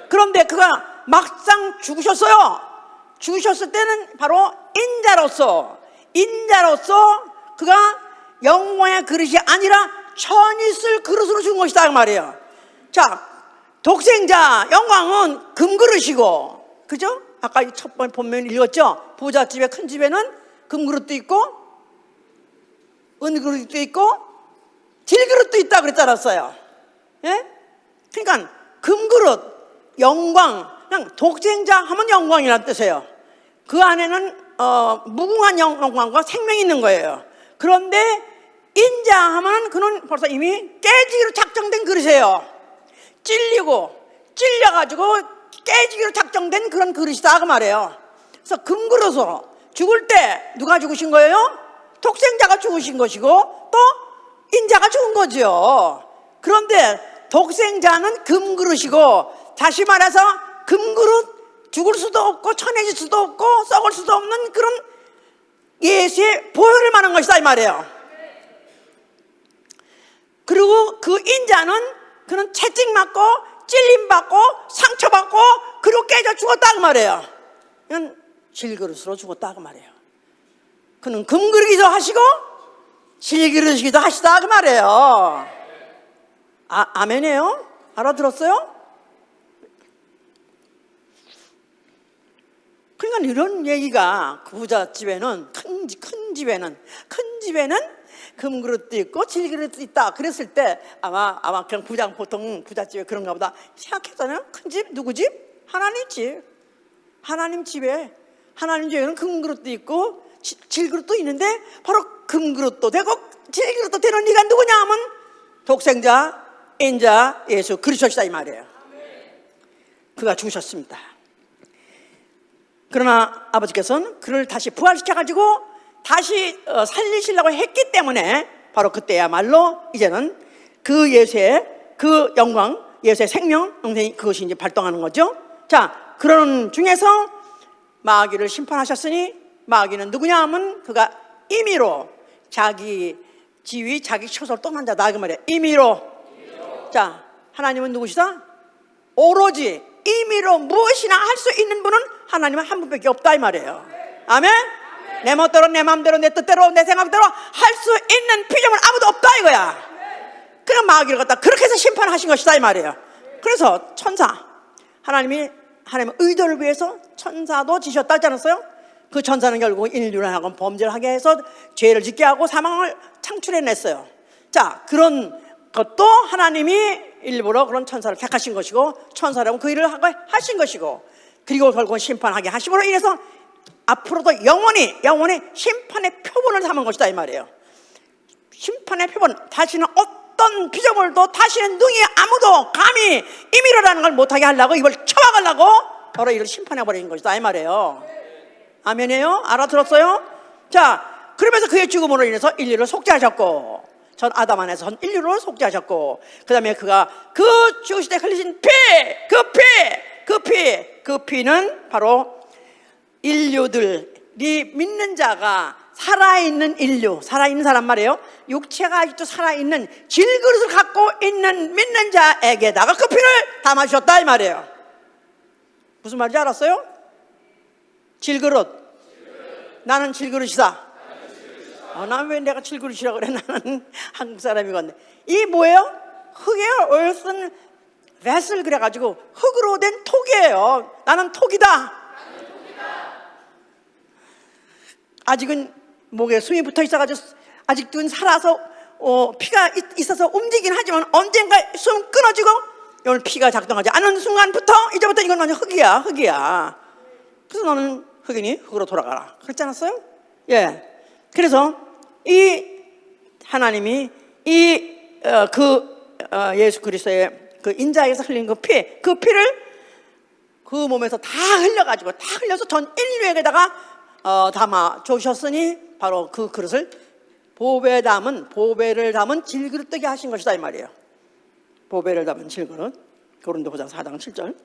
그런데 그가 막상 죽으셨어요. 죽으셨을 때는 바로 인자로서 그가 영광의 그릇이 아니라 천이 쓸 그릇으로 죽은 것이다 그 말이에요. 자, 독생자 영광은 금그릇이고, 그죠? 아까 첫 번째 본문 읽었죠? 부잣집에 큰 집에는 금그릇도 있고 은그릇도 있고 질그릇도 있다 그랬잖아요. 예? 그러니까 금그릇, 영광, 그냥 독생자 하면 영광이라는 뜻이에요. 그 안에는 무궁한 영광과 생명이 있는 거예요. 그런데 인자 하면 그는 벌써 이미 깨지기로 작정된 그릇이에요. 찔려가지고 깨지기로 작정된 그런 그릇이다 그 말이에요. 그래서 금그릇으로 죽을 때 누가 죽으신 거예요? 독생자가 죽으신 것이고 또 인자가 죽은 거죠. 그런데 독생자는 금그릇이고, 다시 말해서 금그릇, 죽을 수도 없고 천해질 수도 없고 썩을 수도 없는 그런 예수의 보혈을 말한 것이다 이 말이에요. 그리고 그 인자는 그는 채찍맞고 찔림받고 상처받고 그리고 깨져 죽었다 그 말이에요. 그는 질그릇으로 죽었다 그 말이에요. 그는 금그릇이기도 하시고 질그릇이기도 하시다 그 말이에요. 아멘이에요? 알아들었어요? 그러니까 이런 얘기가 그 부잣집에는 큰 집에는 금그릇도 있고 질그릇도 있다 그랬을 때 아마 그냥 보통 부잣집에 그런가 보다 생각했잖아요. 큰 집 누구 집? 하나님 집. 하나님 집에는 금그릇도 있고 질그릇도 있는데 바로 금그릇도 되고 질그릇도 되는 네가 누구냐 하면 독생자 인자 예수 그리스도시다 이 말이에요. 그가 죽으셨습니다. 그러나 아버지께서는 그를 다시 부활시켜가지고 다시 살리시려고 했기 때문에 바로 그때야말로 이제는 그 예수의 그 영광, 예수의 생명, 영생이 그것이 이제 발동하는 거죠. 자, 그런 중에서 마귀를 심판하셨으니 마귀는 누구냐 하면 그가 임의로 자기 지위, 자기 처소를 떠난 자다 그 말이에요. 임의로. 자, 하나님은 누구시다? 오로지 임의로 무엇이나 할 수 있는 분은 하나님은 한 분밖에 없다 이 말이에요. 아멘? 내 멋대로 내 마음대로 내 뜻대로 내 생각대로 할 수 있는 피조물 아무도 없다 이거야. 그냥 마귀를 갖다 그렇게 해서 심판하신 것이다 이 말이에요. 그래서 천사, 하나님의 의도를 위해서 천사도 지셨다 하지 않았어요? 그 천사는 결국 인류를 하고 범죄를 하게 해서 죄를 짓게 하고 사망을 창출해냈어요. 자, 그런 것도 하나님이 일부러 그런 천사를 택하신 것이고 천사라면 그 일을 하고 하신 것이고, 그리고 결국은 심판하게 하심으로 인해서 앞으로도 영원히 심판의 표본을 삼은 것이다 이 말이에요. 심판의 표본, 다시는 어떤 피조물도 다시는 능히 아무도 감히 임의로라는 걸 못하게 하려고 이걸 쳐박으려고 바로 이를 심판해버린 것이다 이 말이에요. 아멘이에요? 알아들었어요? 자, 그러면서 그의 죽음으로 인해서 인류를 속죄하셨고, 전 아담 안에서 전 인류를 속죄하셨고, 그 다음에 그가 그 죽으실 때 흘리신 피, 그 피는 바로 인류들이 믿는 자가 살아있는 인류, 살아있는 사람 말이에요. 육체가 아직도 살아있는 질그릇을 갖고 있는 믿는 자에게다가 그 피를 담아주셨다 이 말이에요. 무슨 말인지 알았어요? 질그릇. 나는 질그릇이다. 난 왜 내가 질그릇이라고 그래? 나는 한국 사람이건데. 이 뭐예요? 흙이에요. earthen vessel 그래가지고 흙으로 된 톡이에요. 나는 톡이다. 아직은 목에 숨이 붙어 있어가지고 아직도 살아서 피가 있어서 움직이긴 하지만 언젠가 숨 끊어지고 오늘 피가 작동하지 않은 순간부터 이제부터 이건 완전 흙이야. 그래서 너는 흙이니 흙으로 돌아가라. 그렇지 않았어요? 예. 그래서 이 하나님이 예수 그리스도의 그 인자에서 흘린 그 피를 그 몸에서 다 흘려서 전 인류에게다가 담아 주셨으니 바로 그 그릇을 보배를 담은 질그릇 되게 하신 것이다 이 말이에요. 보배를 담은 질그릇. 고린도후서 4장 7절.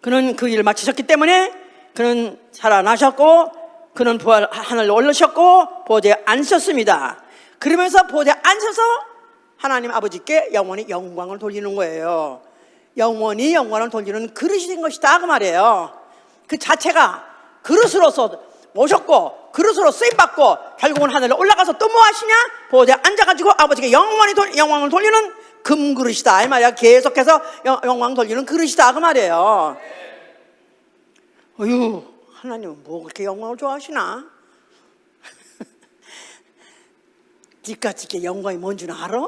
그는 그 일을 마치셨기 때문에 그는 살아나셨고 그는 부활 하늘로 올르셨고 보좌에 앉으셨습니다. 그러면서 보좌에 앉아서 하나님 아버지께 영원히 영광을 돌리는 거예요. 영원히 영광을 돌리는 그릇이 된 것이다 그 말이에요. 그 자체가 그릇으로서 오셨고 그릇으로 쓰임받고 결국은 하늘로 올라가서 또 뭐 하시냐? 보좌에 앉아가지고 아버지께 영원히 영광을 돌리는 금그릇이다 이 말이야. 계속해서 영광 돌리는 그릇이다 그 말이에요. 어휴, 하나님은 뭐 그렇게 영광을 좋아하시나? 니까짓게 영광이 뭔 줄 알아?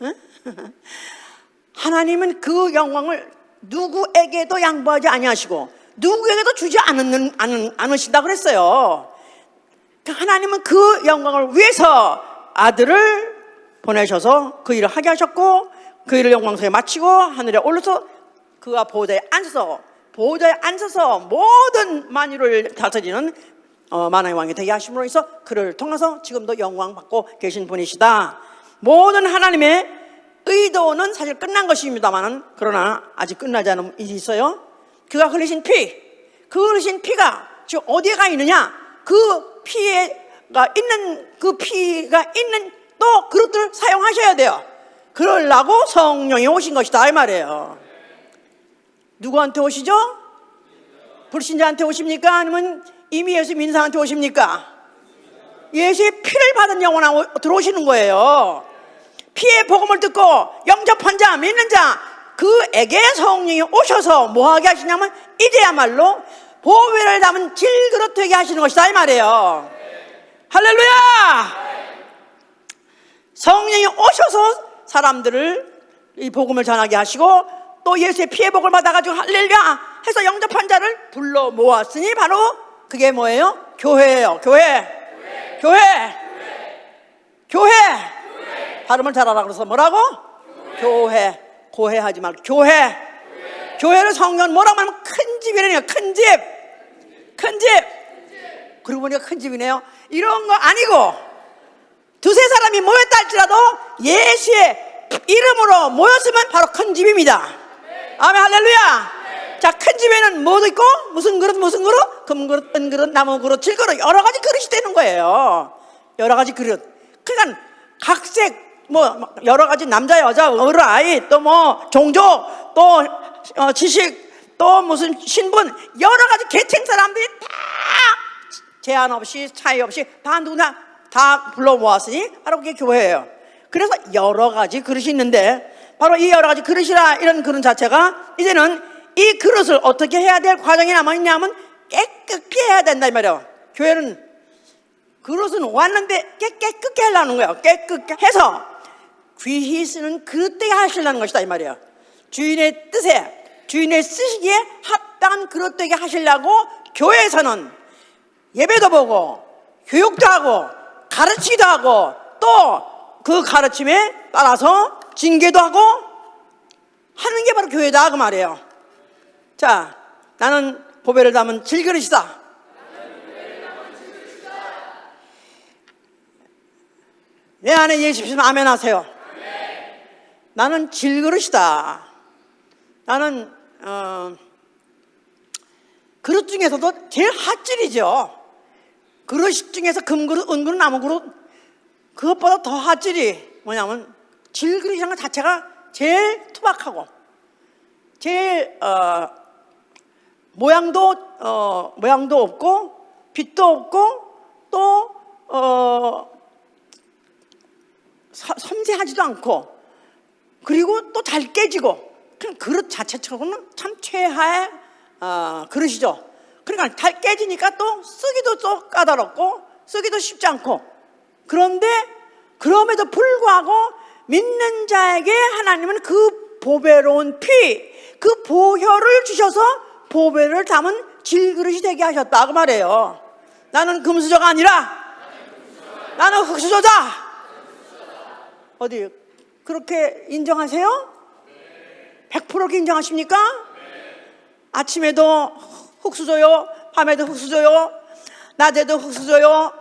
응? 하나님은 그 영광을 누구에게도 양보하지 아니하시고 누구에게도 주지 않으신다 그랬어요. 하나님은 그 영광을 위해서 아들을 보내셔서 그 일을 하게 하셨고 그 일을 영광스럽게 마치고 하늘에 올라서 그가 보좌에 앉아서 모든 만유를 다스리는 만왕의 왕이 되게 하심으로 해서 그를 통해서 지금도 영광 받고 계신 분이시다. 모든 하나님의 의도는 사실 끝난 것입니다만은 그러나 아직 끝나지 않은 일이 있어요. 그가 흘리신 피가 지금 어디에 가 있느냐? 그 피가 있는 또 그릇들을 사용하셔야 돼요. 그러려고 성령이 오신 것이다 이 말이에요. 누구한테 오시죠? 불신자한테 오십니까? 아니면 이미 예수 민사한테 오십니까? 예수의 피를 받은 영혼하고 들어오시는 거예요. 피의 복음을 듣고 영접한 자, 믿는 자, 그에게 성령이 오셔서 뭐하게 하시냐면 이제야말로 보배를 담은 질그릇 되게 하시는 것이다 이 말이에요. 할렐루야! 성령이 오셔서 사람들을 이 복음을 전하게 하시고 또 예수의 피의 복을 받아가지고 할렐루야 해서 영접한 자를 불러 모았으니 바로 그게 뭐예요? 교회예요. 교회. 발음을 잘하라 그래서 뭐라고? 교회. 고해하지 말고 교회를 성경은 뭐라고 하면 큰 집이래요. 큰 집. 그러고 보니까 큰 집이네요. 이런 거 아니고 두세 사람이 모였다 할지라도 예수의 이름으로 모였으면 바로 큰 집입니다. 아멘 할렐루야. 자, 큰 집에는 뭐도 있고 무슨 그릇 금그릇, 은그릇, 나무그릇, 질그릇 여러 가지 그릇이 되는 거예요. 여러 가지 그릇. 그러니까 각색 뭐 여러 가지 남자 여자 어른아이 또 뭐 종족 또 지식 또 무슨 신분 여러 가지 계층 사람들이 다 제한 없이 차이 없이 다 누구나 다 불러 모았으니 바로 그게 교회예요. 그래서 여러 가지 그릇이 있는데 바로 이 여러 가지 그릇이라 이런 그릇 자체가 이제는 이 그릇을 어떻게 해야 될 과정이 남아있냐면 깨끗게 해야 된다 이 말이에요. 교회는 그릇은 왔는데 깨끗게 하려는 거예요. 깨끗게 해서 귀히 쓰는 그릇 되게 하시려는 것이다 이 말이에요. 주인의 뜻에 주인의 쓰시기에 합당한 그릇 되게 하시려고 교회에서는 예배도 보고 교육도 하고 가르치기도 하고 또 그 가르침에 따라서 징계도 하고 하는 게 바로 교회다 그 말이에요. 자, 나는 보배를 담은 질그릇이다. 내 안에 예수 믿으면 아멘 하세요. 나는 질그릇이다. 나는 그릇 중에서도 제일 핫질이죠. 그릇 중에서 금그릇, 은그릇, 나무그릇 그것보다 더 핫질이 뭐냐면 질그릇이라는 것 자체가 제일 투박하고 제일 모양도 없고 빛도 없고 또 섬세하지도 않고, 그리고 또 잘 깨지고, 그냥 그릇 자체처럼은 참 최하의 그릇이죠. 그러니까 잘 깨지니까 또 쓰기도 또 까다롭고 쓰기도 쉽지 않고, 그런데 그럼에도 불구하고 믿는 자에게 하나님은 그 보배로운 피, 그 보혈을 주셔서 보배를 담은 질그릇이 되게 하셨다 그 말이에요. 나는 금수저가 아니라 나는 흙수저다. 어디 그렇게 인정하세요? 100% 인정하십니까? 아침에도 흙수저요, 밤에도 흙수저요, 낮에도 흙수저요,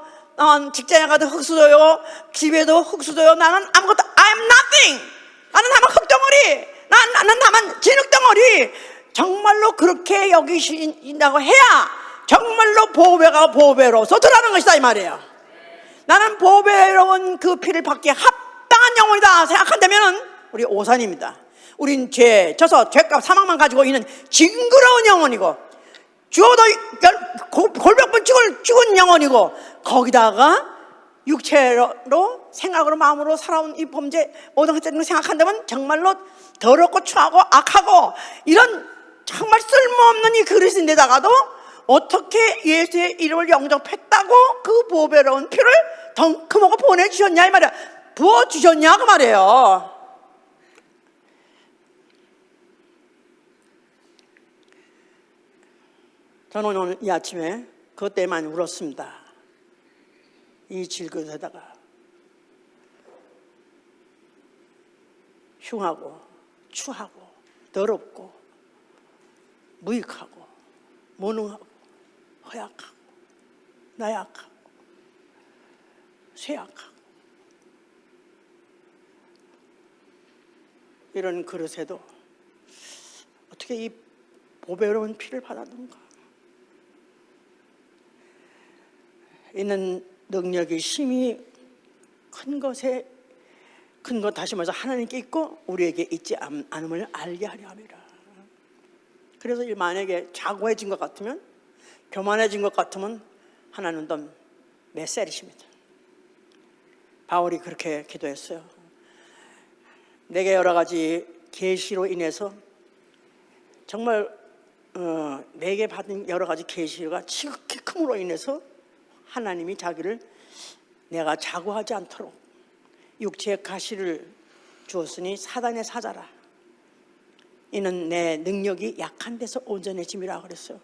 직장에 가도 흙수저요, 집에도 흙수저요. 나는 아무것도, I'm nothing. 나는 다만 흙덩어리, 나는 다만 진흙덩어리. 정말로 그렇게 여기신다고 해야 정말로 보배가 보배로서 들어가는 것이다 이 말이에요. 나는 보배로운 그 피를 받기에 합당한 영혼이다 생각한다면 우리 오산입니다. 우린 죄, 져서 죄값 사망만 가지고 있는 징그러운 영혼이고, 죽어도 골병분 죽은 영혼이고, 거기다가 육체로 생각으로 마음으로 살아온 이 범죄 모든 것들을 생각한다면 정말로 더럽고 추하고 악하고 이런 정말 쓸모없는 이 그릇인데다가도 어떻게 예수의 이름을 영접했다고 그 보배로운 피를 덩크먹어 보내주셨냐 이 말이야. 부어주셨냐 그 말이에요. 저는 오늘 이 아침에 그것 때문에 많이 울었습니다. 이 질그릇에다가 흉하고 추하고 더럽고 무익하고 무능하고 허약하고 나약하고 쇠약하고 이런 그릇에도 어떻게 이 보배로운 피를 받았는가? 있는 능력이 심히 큰 것에 큰 것, 다시 말해서 하나님께 있고 우리에게 있지 않음을 알게 하려 함이라. 그래서 만약에 자고해진 것 같으면, 교만해진 것 같으면 하나님은 또 메시지입니다. 바울이 그렇게 기도했어요. 내게 여러 가지 계시로 인해서 정말 내게 받은 여러 가지 계시가 지극히 큼으로 인해서 하나님이 자기를 내가 자고하지 않도록 육체의 가시를 주었으니 사단의 사자라. 이는 내 능력이 약한 데서 온전해짐이라 그랬어요.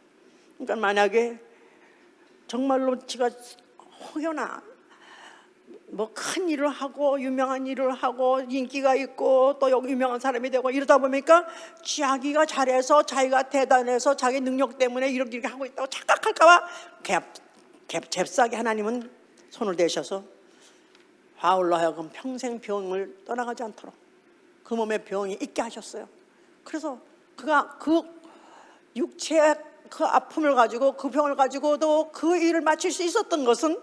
그러니까 만약에 정말로 제가 혹여나 뭐 큰 일을 하고 유명한 일을 하고 인기가 있고 또 여기 유명한 사람이 되고 이러다 보니까 자기가 잘해서 자기가 대단해서 자기 능력 때문에 이렇게 하고 있다고 착각할까 봐 잽싸게 하나님은 손을 대셔서 바울로 하여금 평생 병을 떠나가지 않도록 그 몸에 병이 있게 하셨어요. 그래서 그가 그 육체의 그 아픔을 가지고 그 병을 가지고도 그 일을 마칠 수 있었던 것은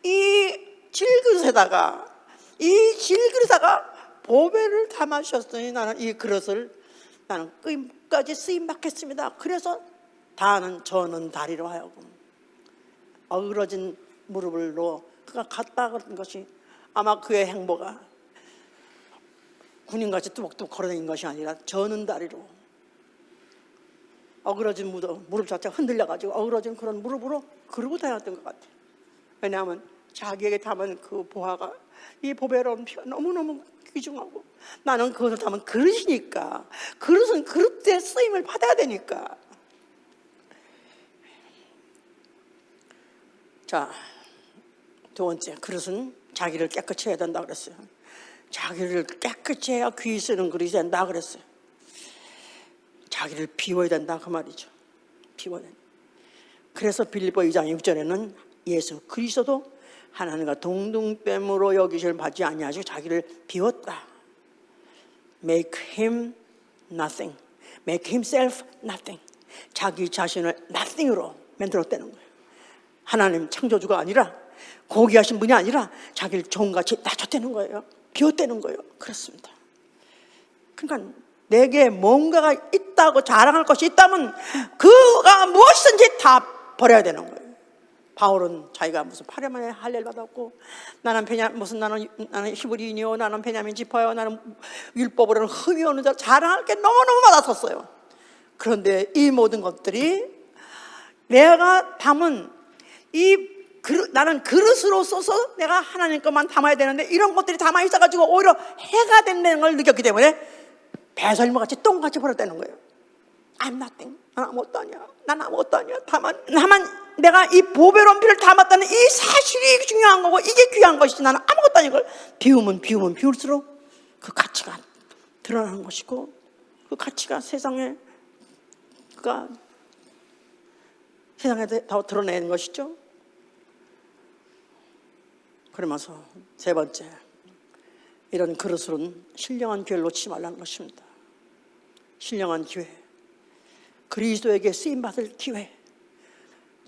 이 질그릇에다가 보배를 담아주셨으니 나는 이 그릇을 나는 끝까지 쓰임 받겠습니다. 그래서 저는 다리로 하여금 어그러진 무릎을로 그가 갔다 그런 것이 아마 그의 행보가 군인같이 뚜벅뚜벅 걸어다닌 것이 아니라 저는 다리로 어그러진 무릎 자체가 흔들려가지고 어그러진 그런 무릎으로 그러고 다녔던 것 같아요. 왜냐하면 자기에게 담은 그 보화가 이 보배로운 피가 너무너무 귀중하고 나는 그것을 담은 그릇이니까 그릇은 그릇의 쓰임을 받아야 되니까. 자, 두 번째, 그릇은 자기를 깨끗이 해야 된다 그랬어요. 자기를 깨끗이 해야 귀 쓰는 그릇이 된다 그랬어요. 자기를 비워야 된다 그 말이죠. 비워야 된다. 그래서 빌립보 2장 6절에는 예수 그리스도도 하나님과 동등됨으로 여기실 받지 아니하시고 자기를 비웠다. Make him nothing. Make himself nothing. 자기 자신을 nothing으로 만들었다는 거예요. 하나님 창조주가 아니라 고귀하신 분이 아니라 자기를 종같이 낮췄다는 거예요. 비웠다는 거예요. 그렇습니다. 그러니까 내게 뭔가가 있다고 자랑할 것이 있다면 그가 무엇이든지 다 버려야 되는 거예요. 바울은 자기가 무슨 8회만에 할례를 받았고, 나는 히브리인이요, 나는 베냐민 지파요, 나는 율법으로는 흠이 없는 자, 자랑할 게 너무너무 많았었어요. 그런데 이 모든 것들이 내가 담은 나는 그릇으로 써서 내가 하나님 것만 담아야 되는데, 이런 것들이 담아 있어가지고 오히려 해가 된다는 걸 느꼈기 때문에 배설물같이 똥같이 버렸다는 거예요. I'm nothing. 난 아무것도 아니야. 난 아무것도 아니야. 다만 내가 이 보배로운 피를 담았다는 이 사실이 중요한 거고, 이게 귀한 것이지 나는 아무것도 아닌 걸 비우면 비울수록 그 가치가 드러나는 것이고, 그 가치가 세상에 더 드러내는 것이죠. 그러면서 세 번째, 이런 그릇으로는 신령한 기회를 놓치지 말라는 것입니다. 신령한 기회, 그리스도에게 쓰임받을 기회.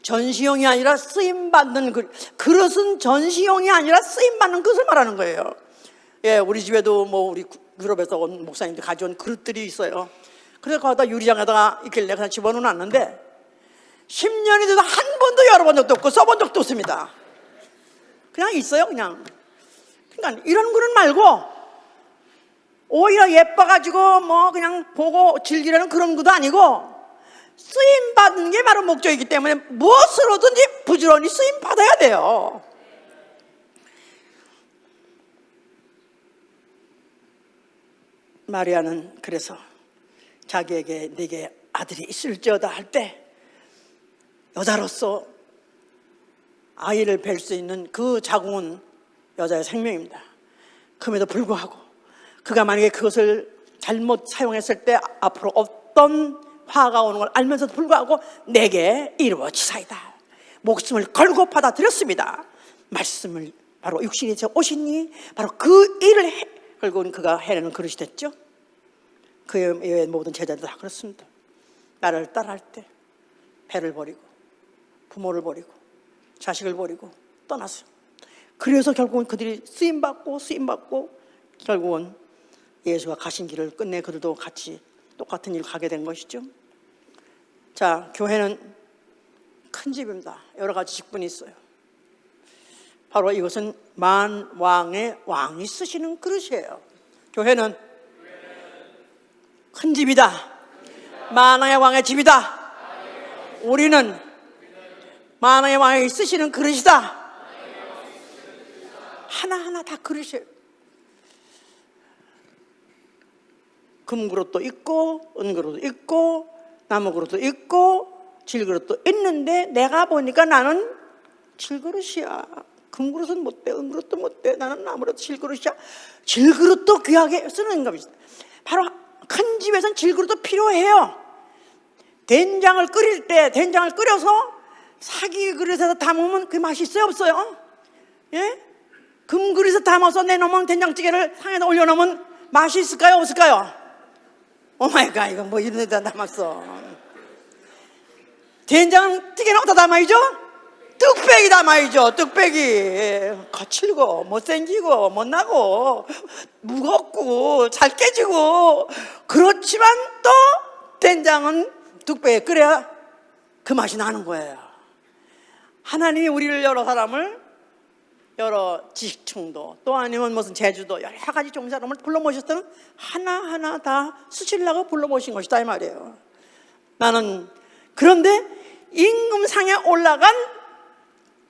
전시용이 아니라 쓰임받는 그릇은 전시용이 아니라 쓰임받는 그릇을 말하는 거예요. 예, 우리 집에도 우리 유럽에서 온 목사님들 가져온 그릇들이 있어요. 그래서 거기다 유리장에다가 있길래 그냥 집어넣어놨는데 10년이 돼도 한 번도 열어본 적도 없고 써본 적도 없습니다. 그냥 있어요, 그냥. 그러니까 이런 그릇 말고 오히려 예뻐가지고 그냥 보고 즐기려는 그런 것도 아니고, 쓰임받는 게 바로 목적이기 때문에 무엇으로든지 부지런히 쓰임받아야 돼요. 마리아는 그래서 자기에게 내게 아들이 있을지어다 할 때 여자로서 아이를 뵐 수 있는 그 자궁은 여자의 생명입니다. 그럼에도 불구하고 그가 만약에 그것을 잘못 사용했을 때 앞으로 어떤 화가 오는 걸 알면서도 불구하고 내게 이루어지사이다, 목숨을 걸고 받아들였습니다. 말씀을 바로 육신이 오시니 바로 그 일을 결국은 그가 해내는 그릇이 됐죠. 그의 외의 모든 제자들 다 그렇습니다. 나를 따라할 때 배를 버리고 부모를 버리고 자식을 버리고 떠났어요. 그래서 결국은 그들이 쓰임받고 결국은 예수가 가신 길을 끝내 그들도 같이 똑같은 일을 가게 된 것이죠. 자, 교회는 큰 집입니다. 여러 가지 직분이 있어요. 바로 이것은 만왕의 왕이 쓰시는 그릇이에요. 교회는 큰 집이다. 만왕의 왕의 집이다. 우리는 만왕의 왕이 쓰시는 그릇이다. 하나하나 다 그릇이에요. 금그릇도 있고 은그릇도 있고 나무그릇도 있고 질그릇도 있는데, 내가 보니까 나는 질그릇이야. 금그릇은 못돼, 은그릇도 못돼. 나는 나무그릇 질그릇이야. 질그릇도 귀하게 쓰는 겁니다. 바로 큰 집에서는 질그릇도 필요해요. 된장을 끓일 때 된장을 끓여서 사기 그릇에서 담으면 그 맛이 있어요, 없어요? 예? 금그릇에 담아서 내놓으면 된장찌개를 상에다 올려놓으면 맛이 있을까요, 없을까요? 오마이갓, 이거 이런 데다 담았어. 된장찌개는 어디다 담아야죠? 뚝배기 담아야죠. 뚝배기. 거칠고 못생기고 못나고 무겁고 잘 깨지고, 그렇지만 또 된장은 뚝배기에 끓여야 그 맛이 나는 거예요. 하나님이 우리를 여러 사람을, 여러 지식층도 또 아니면 무슨 제주도 여러 가지 종사람을 불러 모셨을 때는 하나하나 다 쓰시려고 불러 모신 것이다 이 말이에요. 나는 그런데 임금상에 올라간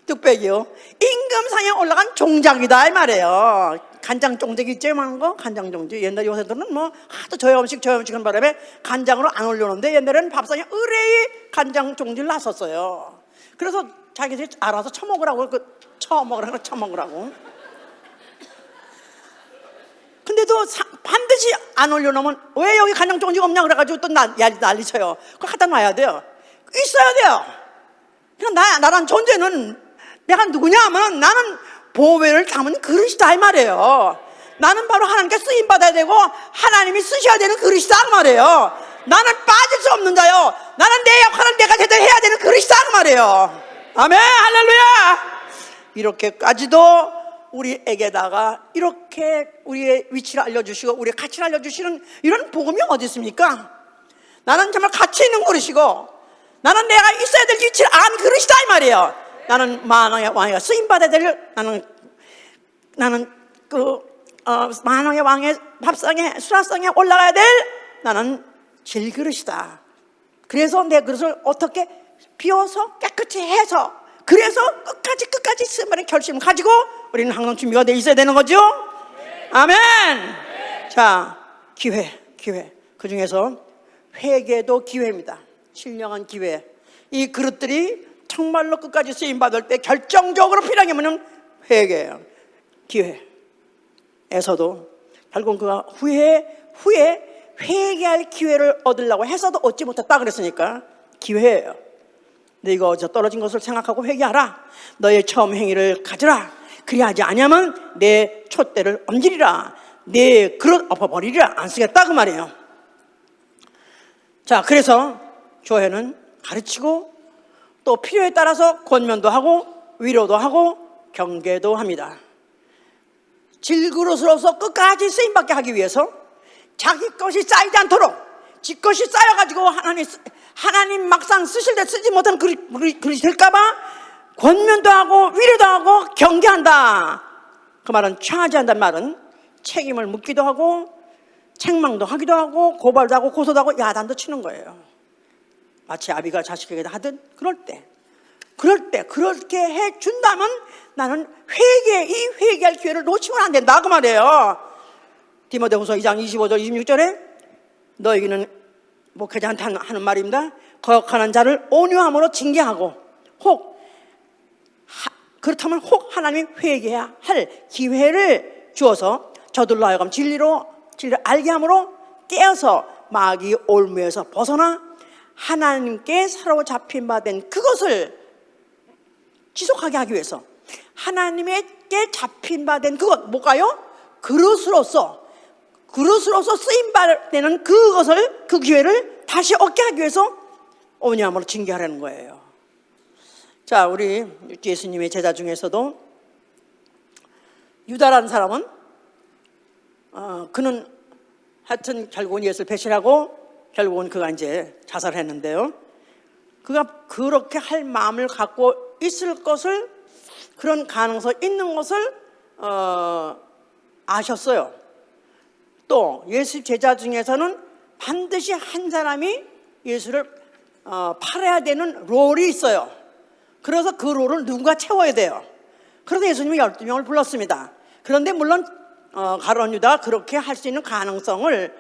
뚝배기요, 임금상에 올라간 종작이다 이 말이에요. 간장 종작이 있죠, 많은 거. 간장 종작. 옛날 요새들은 하도 저염 음식은 바람에 간장으로 안 올려놓는데, 옛날에는 밥상에 의뢰이 간장 종지를 놨었어요. 그래서 자기들이 알아서 처먹으라고, 처먹으라고. 근데도 반드시 안 올려놓으면 왜 여기 간장 종지가 없냐 그래가지고 또 난리쳐요. 그거 갖다 놔야 돼요. 있어야 돼요. 그러니까 나란 존재는 내가 누구냐 하면 나는 보배를 담은 그릇이다 이 말이에요. 나는 바로 하나님께 쓰임받아야 되고 하나님이 쓰셔야 되는 그릇이다 그 말이에요. 나는 빠질 수 없는 자요, 나는 내 역할을 내가 제대로 해야 되는 그릇이다 그 말이에요. 아멘, 할렐루야. 이렇게까지도 우리에게다가 이렇게 우리의 위치를 알려주시고 우리의 가치를 알려주시는 이런 복음이 어디 있습니까? 나는 정말 가치 있는 그릇이고 나는 내가 있어야 될 위치를 아는 그릇이다 이 말이에요. 나는 만왕의 왕이가 쓰임 받아야 될 나는 만왕의 왕의 밥상에 수라상에 올라가야 될 나는 질그릇이다. 그래서 내 그릇을 어떻게 비워서 깨끗이 해서 그래서 끝까지 쓰임받는 결심을 가지고 우리는 항상 준비가 돼 있어야 되는 거죠. 아멘. 자, 기회 그 중에서 회개도 기회입니다. 신령한 기회. 이 그릇들이 정말로 끝까지 쓰임받을 때 결정적으로 필요한 게 뭐냐면 회개예요. 기회에서도 결국 그가 후에 회개할 기회를 얻으려고 해서도 얻지 못했다 그랬으니까 기회예요. 너희가 어제 떨어진 것을 생각하고 회개하라. 너의 처음 행위를 가져라. 그리하지 아니하면 내 촛대를 엎으리라. 내 그릇 엎어버리리라. 안 쓰겠다 그 말이에요. 자, 그래서 교회는 가르치고 또 필요에 따라서 권면도 하고 위로도 하고 경계도 합니다. 질그릇으로서 끝까지 쓰임받게 하기 위해서 자기 것이 쌓이지 않도록 지 것이 쌓여가지고 하나님 막상 쓰실 때 쓰지 못한 그릇이 될까봐 권면도 하고 위로도 하고 경계한다. 그 말은 취하지 않는다는 말은 책임을 묻기도 하고 책망도 하기도 하고 고발도 하고 고소도 하고 야단도 치는 거예요. 마치 아비가 자식에게 하듯 그럴 때 그렇게 해준다면 나는 회개할 기회를 놓치면 안 된다 그 말이에요. 디모데후서 2장 25절 26절에 너에게는 목회자한테 하는 말입니다. 거역하는 자를 온유함으로 징계하고 그렇다면 혹 하나님이 회개해야 할 기회를 주어서 저들로 하여금 진리를 알게 함으로 깨어서 마귀 올무에서 벗어나 하나님께 사로잡힌 바 된 그것을 지속하게 하기 위해서 하나님께 잡힌 바 된 그것 뭘까요? 그릇으로서 쓰임받는 그것을 그 기회를 다시 얻게 하기 위해서 온유함으로 징계하라는 거예요. 자, 우리 예수님의 제자 중에서도 유다라는 사람은 그는 하여튼 결국은 예수를 배신하고 결국은 그가 이제 자살했는데요. 그가 그렇게 할 마음을 갖고 있을 것을 그런 가능성 있는 것을 아셨어요. 또 예수 제자 중에서는 반드시 한 사람이 예수를 팔아야 되는 롤이 있어요. 그래서 그 롤을 누군가 채워야 돼요. 그래서 예수님이 12명을 불렀습니다. 그런데 물론 가룟 유다가 그렇게 할 수 있는 가능성을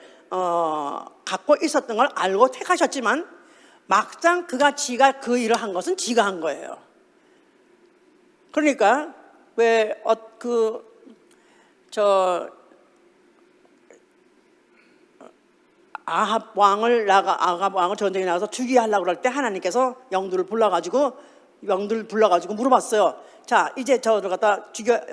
갖고 있었던 걸 알고 택하셨지만 막상 지가 그 일을 한 것은 지가 한 거예요. 그러니까 왜 아합 왕을 전쟁에 나가서 죽이하려고 그럴 때 하나님께서 영들을 불러가지고 물어봤어요. 자, 이제 저를 갖다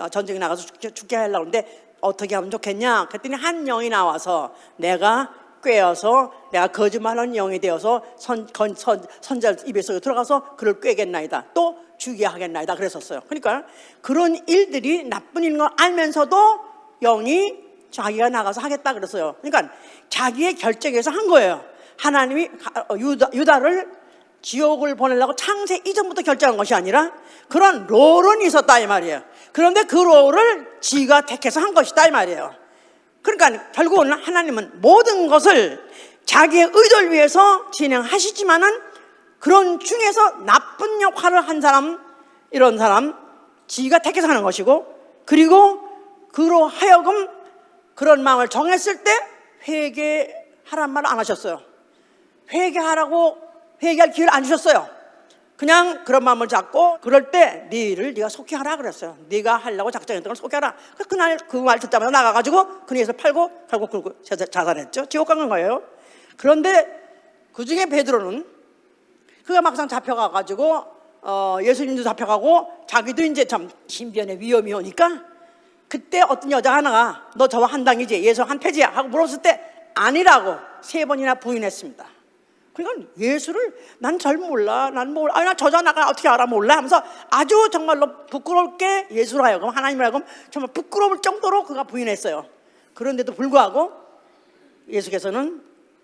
전쟁에 나가서 죽게 하려고 하는데 어떻게 하면 좋겠냐? 그랬더니 한 영이 나와서 내가 꿰어서 내가 거짓말하는 영이 되어서 선자 입에 속에 들어가서 그를 꿰겠나이다. 또 죽게 하겠나이다. 그랬었어요. 그러니까 그런 일들이 나쁜 일인 걸 알면서도 영이 자기가 나가서 하겠다 그랬어요. 그러니까 자기의 결정에서 한 거예요. 하나님이 유다를 지옥을 보내려고 창세 이전부터 결정한 것이 아니라 그런 롤은 있었다 이 말이에요. 그런데 그 롤을 지가 택해서 한 것이다 이 말이에요. 그러니까 결국은 하나님은 모든 것을 자기의 의도를 위해서 진행하시지만은 그런 중에서 나쁜 역할을 한 사람, 이런 사람 지가 택해서 하는 것이고, 그리고 그로 하여금 그런 마음을 정했을 때 회개하란 말을 안 하셨어요. 회개할 기회를 안 주셨어요. 그냥 그런 마음을 잡고 그럴 때 네 일을 네가 속히 하라 그랬어요. 네가 하려고 작정했던 걸 속히 하라. 그날 그 말 듣자마자 나가가지고 그네에서 팔고 결국 자살했죠. 지옥 간 거예요. 그런데 그 중에 베드로는 그가 막상 잡혀가가지고 예수님도 잡혀가고 자기도 이제 참 신변의 위험이 오니까 그때 어떤 여자 하나가 너 저와 한 당이지? 예수 한 패지야? 하고 물었을 때 아니라고 3번이나 부인했습니다. 그러니까 예수를 난 잘 몰라. 난 저자 나가 어떻게 알아 몰라 하면서 아주 정말로 부끄럽게 예수로 하여금 하나님을 하여금 정말 부끄러울 정도로 그가 부인했어요. 그런데도 불구하고 예수께서는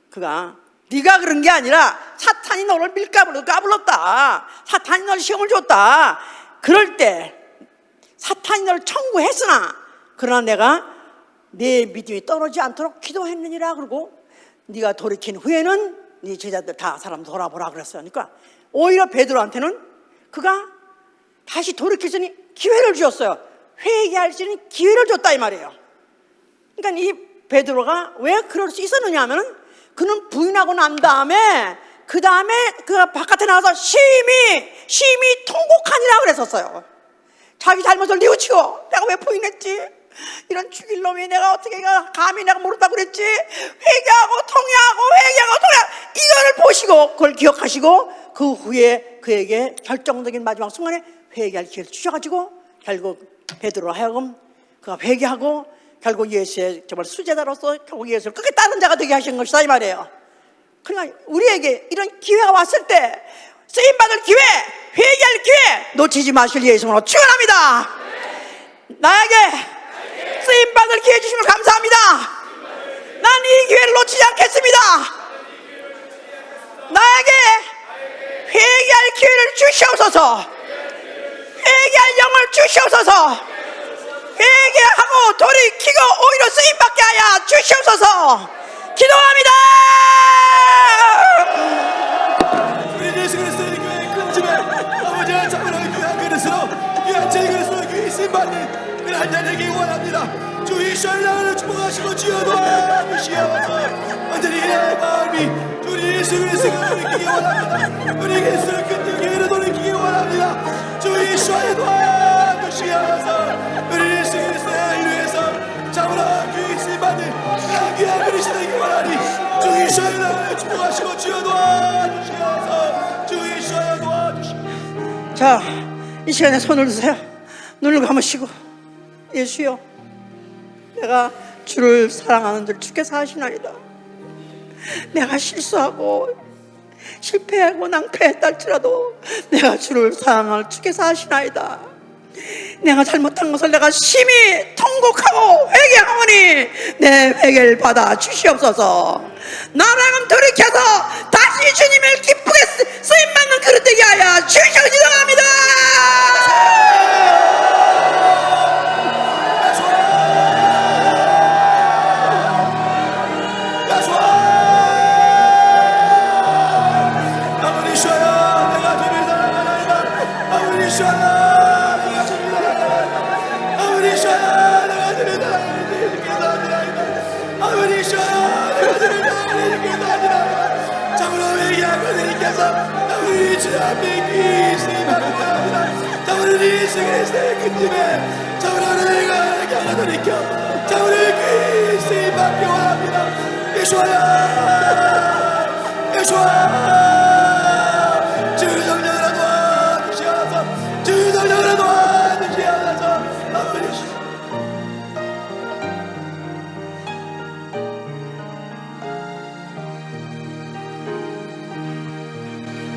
그가 네가 그런 게 아니라 사탄이 너를 밀가부로 까불렀다. 사탄이 너를 시험을 줬다. 그럴 때 사탄이 너를 청구했으나 그러나 내가 내 믿음이 떨어지지 않도록 기도했느니라. 그러고 네가 돌이킨 후에는 네 제자들 다 사람 돌아보라 그랬어요. 그러니까 오히려 베드로한테는 그가 다시 돌이킬 수 있는 기회를 주었어요. 회개할 수 있는 기회를 줬다 이 말이에요. 그러니까 이 베드로가 왜 그럴 수 있었느냐 하면 그는 부인하고 난 다음에 그 다음에 그가 바깥에 나가서 심히 통곡하니라 그랬었어요. 자기 잘못을 뉘우치고 내가 왜 부인했지? 이런 죽일 놈이 내가 어떻게 감히 내가 모른다고 그랬지? 회개하고 이거를 보시고 그걸 기억하시고 그 후에 그에게 결정적인 마지막 순간에 회개할 기회를 주셔가지고 결국 베드로로 하여금 그가 회개하고 결국 예수의 정말 수제자로서 결국 예수를 끝까지 따른 자가 되게 하신 것이다 이 말이에요. 그러니까 우리에게 이런 기회가 왔을 때 쓰임받을 기회, 회개할 기회 놓치지 마실 예수님으로 축원합니다. 나에게 쓰임받을 기회 주시면 감사합니다. 난 이 기회를 놓치지 않겠습니다. 나에게 회개할 기회를 주시옵소서. 회개할 영을 주시옵소서. 회개하고 돌이키고 오히려 쓰임받게 하여 주시옵소서. 기도합니다. 우리 예수 그리스도의 교회 큰 집에 아버지와 자녀의 귀한 그릇으로 귀한 제 그릇으로 귀히 쓰임받는 그 한잔 되기 원합니다. 주 이스라엘 나라를 축복하시고 지어놓아 주시옵소서. 완전히 내 마음이 우리 예수 그리스도를 돌이키기 원합니다. 우리 예수를 큰 교회로 돌이키기 원합니다. 주 이스라엘 도와주시옵소서. 우리 예수 그리스도를 위해서 참으로 귀히 쓰임받는 그 귀한 그릇이 되기 원하니 주 이스라엘 나라를 축복하시고 지어놓아 주시옵소서. 주 이스라엘 도와주시옵소서. 자, 이 시간에 손을 드세요. 눈을 감으시고 예수여, 내가 주를 사랑하는 줄 주께서 아시나이다. 내가 실수하고 실패하고 낭패했다 할지라도 내가 주를 사랑할 주께서 아시나이다. 내가 잘못한 것을 내가 심히 통곡하고 회개하오니 내 회개를 받아 주시옵소서. 나라는 돌이켜서 다시 주님을 기쁘게 쓰임받는 그릇 되게 하여 주시옵소서. 기도합니다.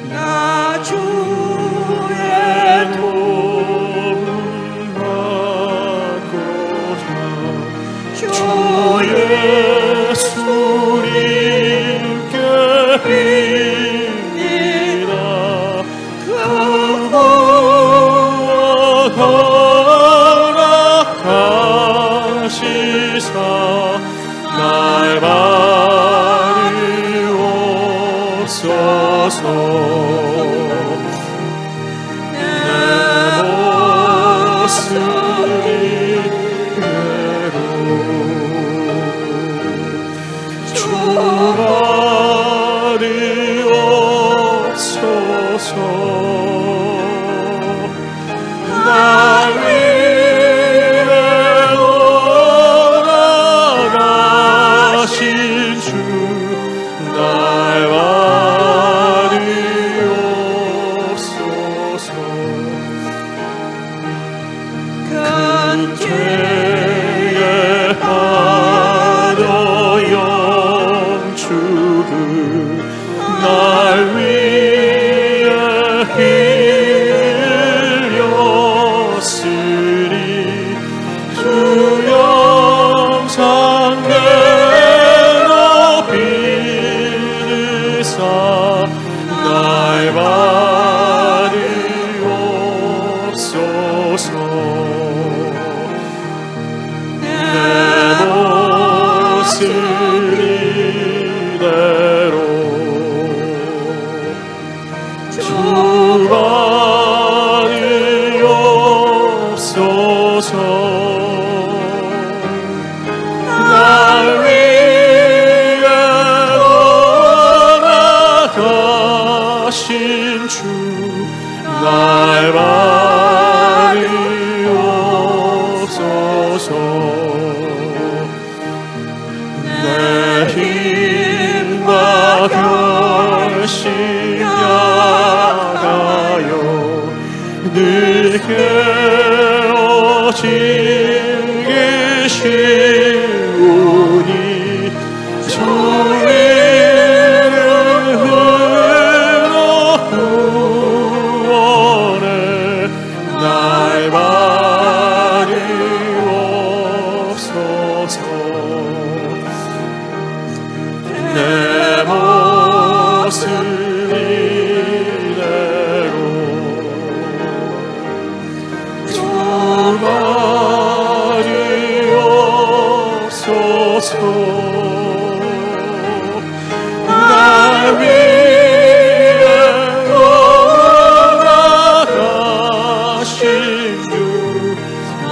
나 주의 도움 받고자 주 예수님께 빕니다. 그와 허락하시사 날 바리옵소서. 내 모습이 그대로 주 바리옵소서. 날 위해 돌아가신 주 날 바리옵소서. 큰 죄에 빠져 이대로 주관이 없소서. 날 위해 떠나가신 주 날 바리옵소서. 내 힘과 결심 약하여 늘 깨어진 계시오니 주 이름 흘러 구원해 날 바리옵소서. 내 모습 이대로 주바리옵소서. 날 위해 떠나가신 주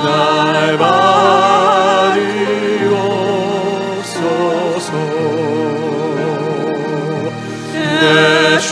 날 바리옵소서. 내 주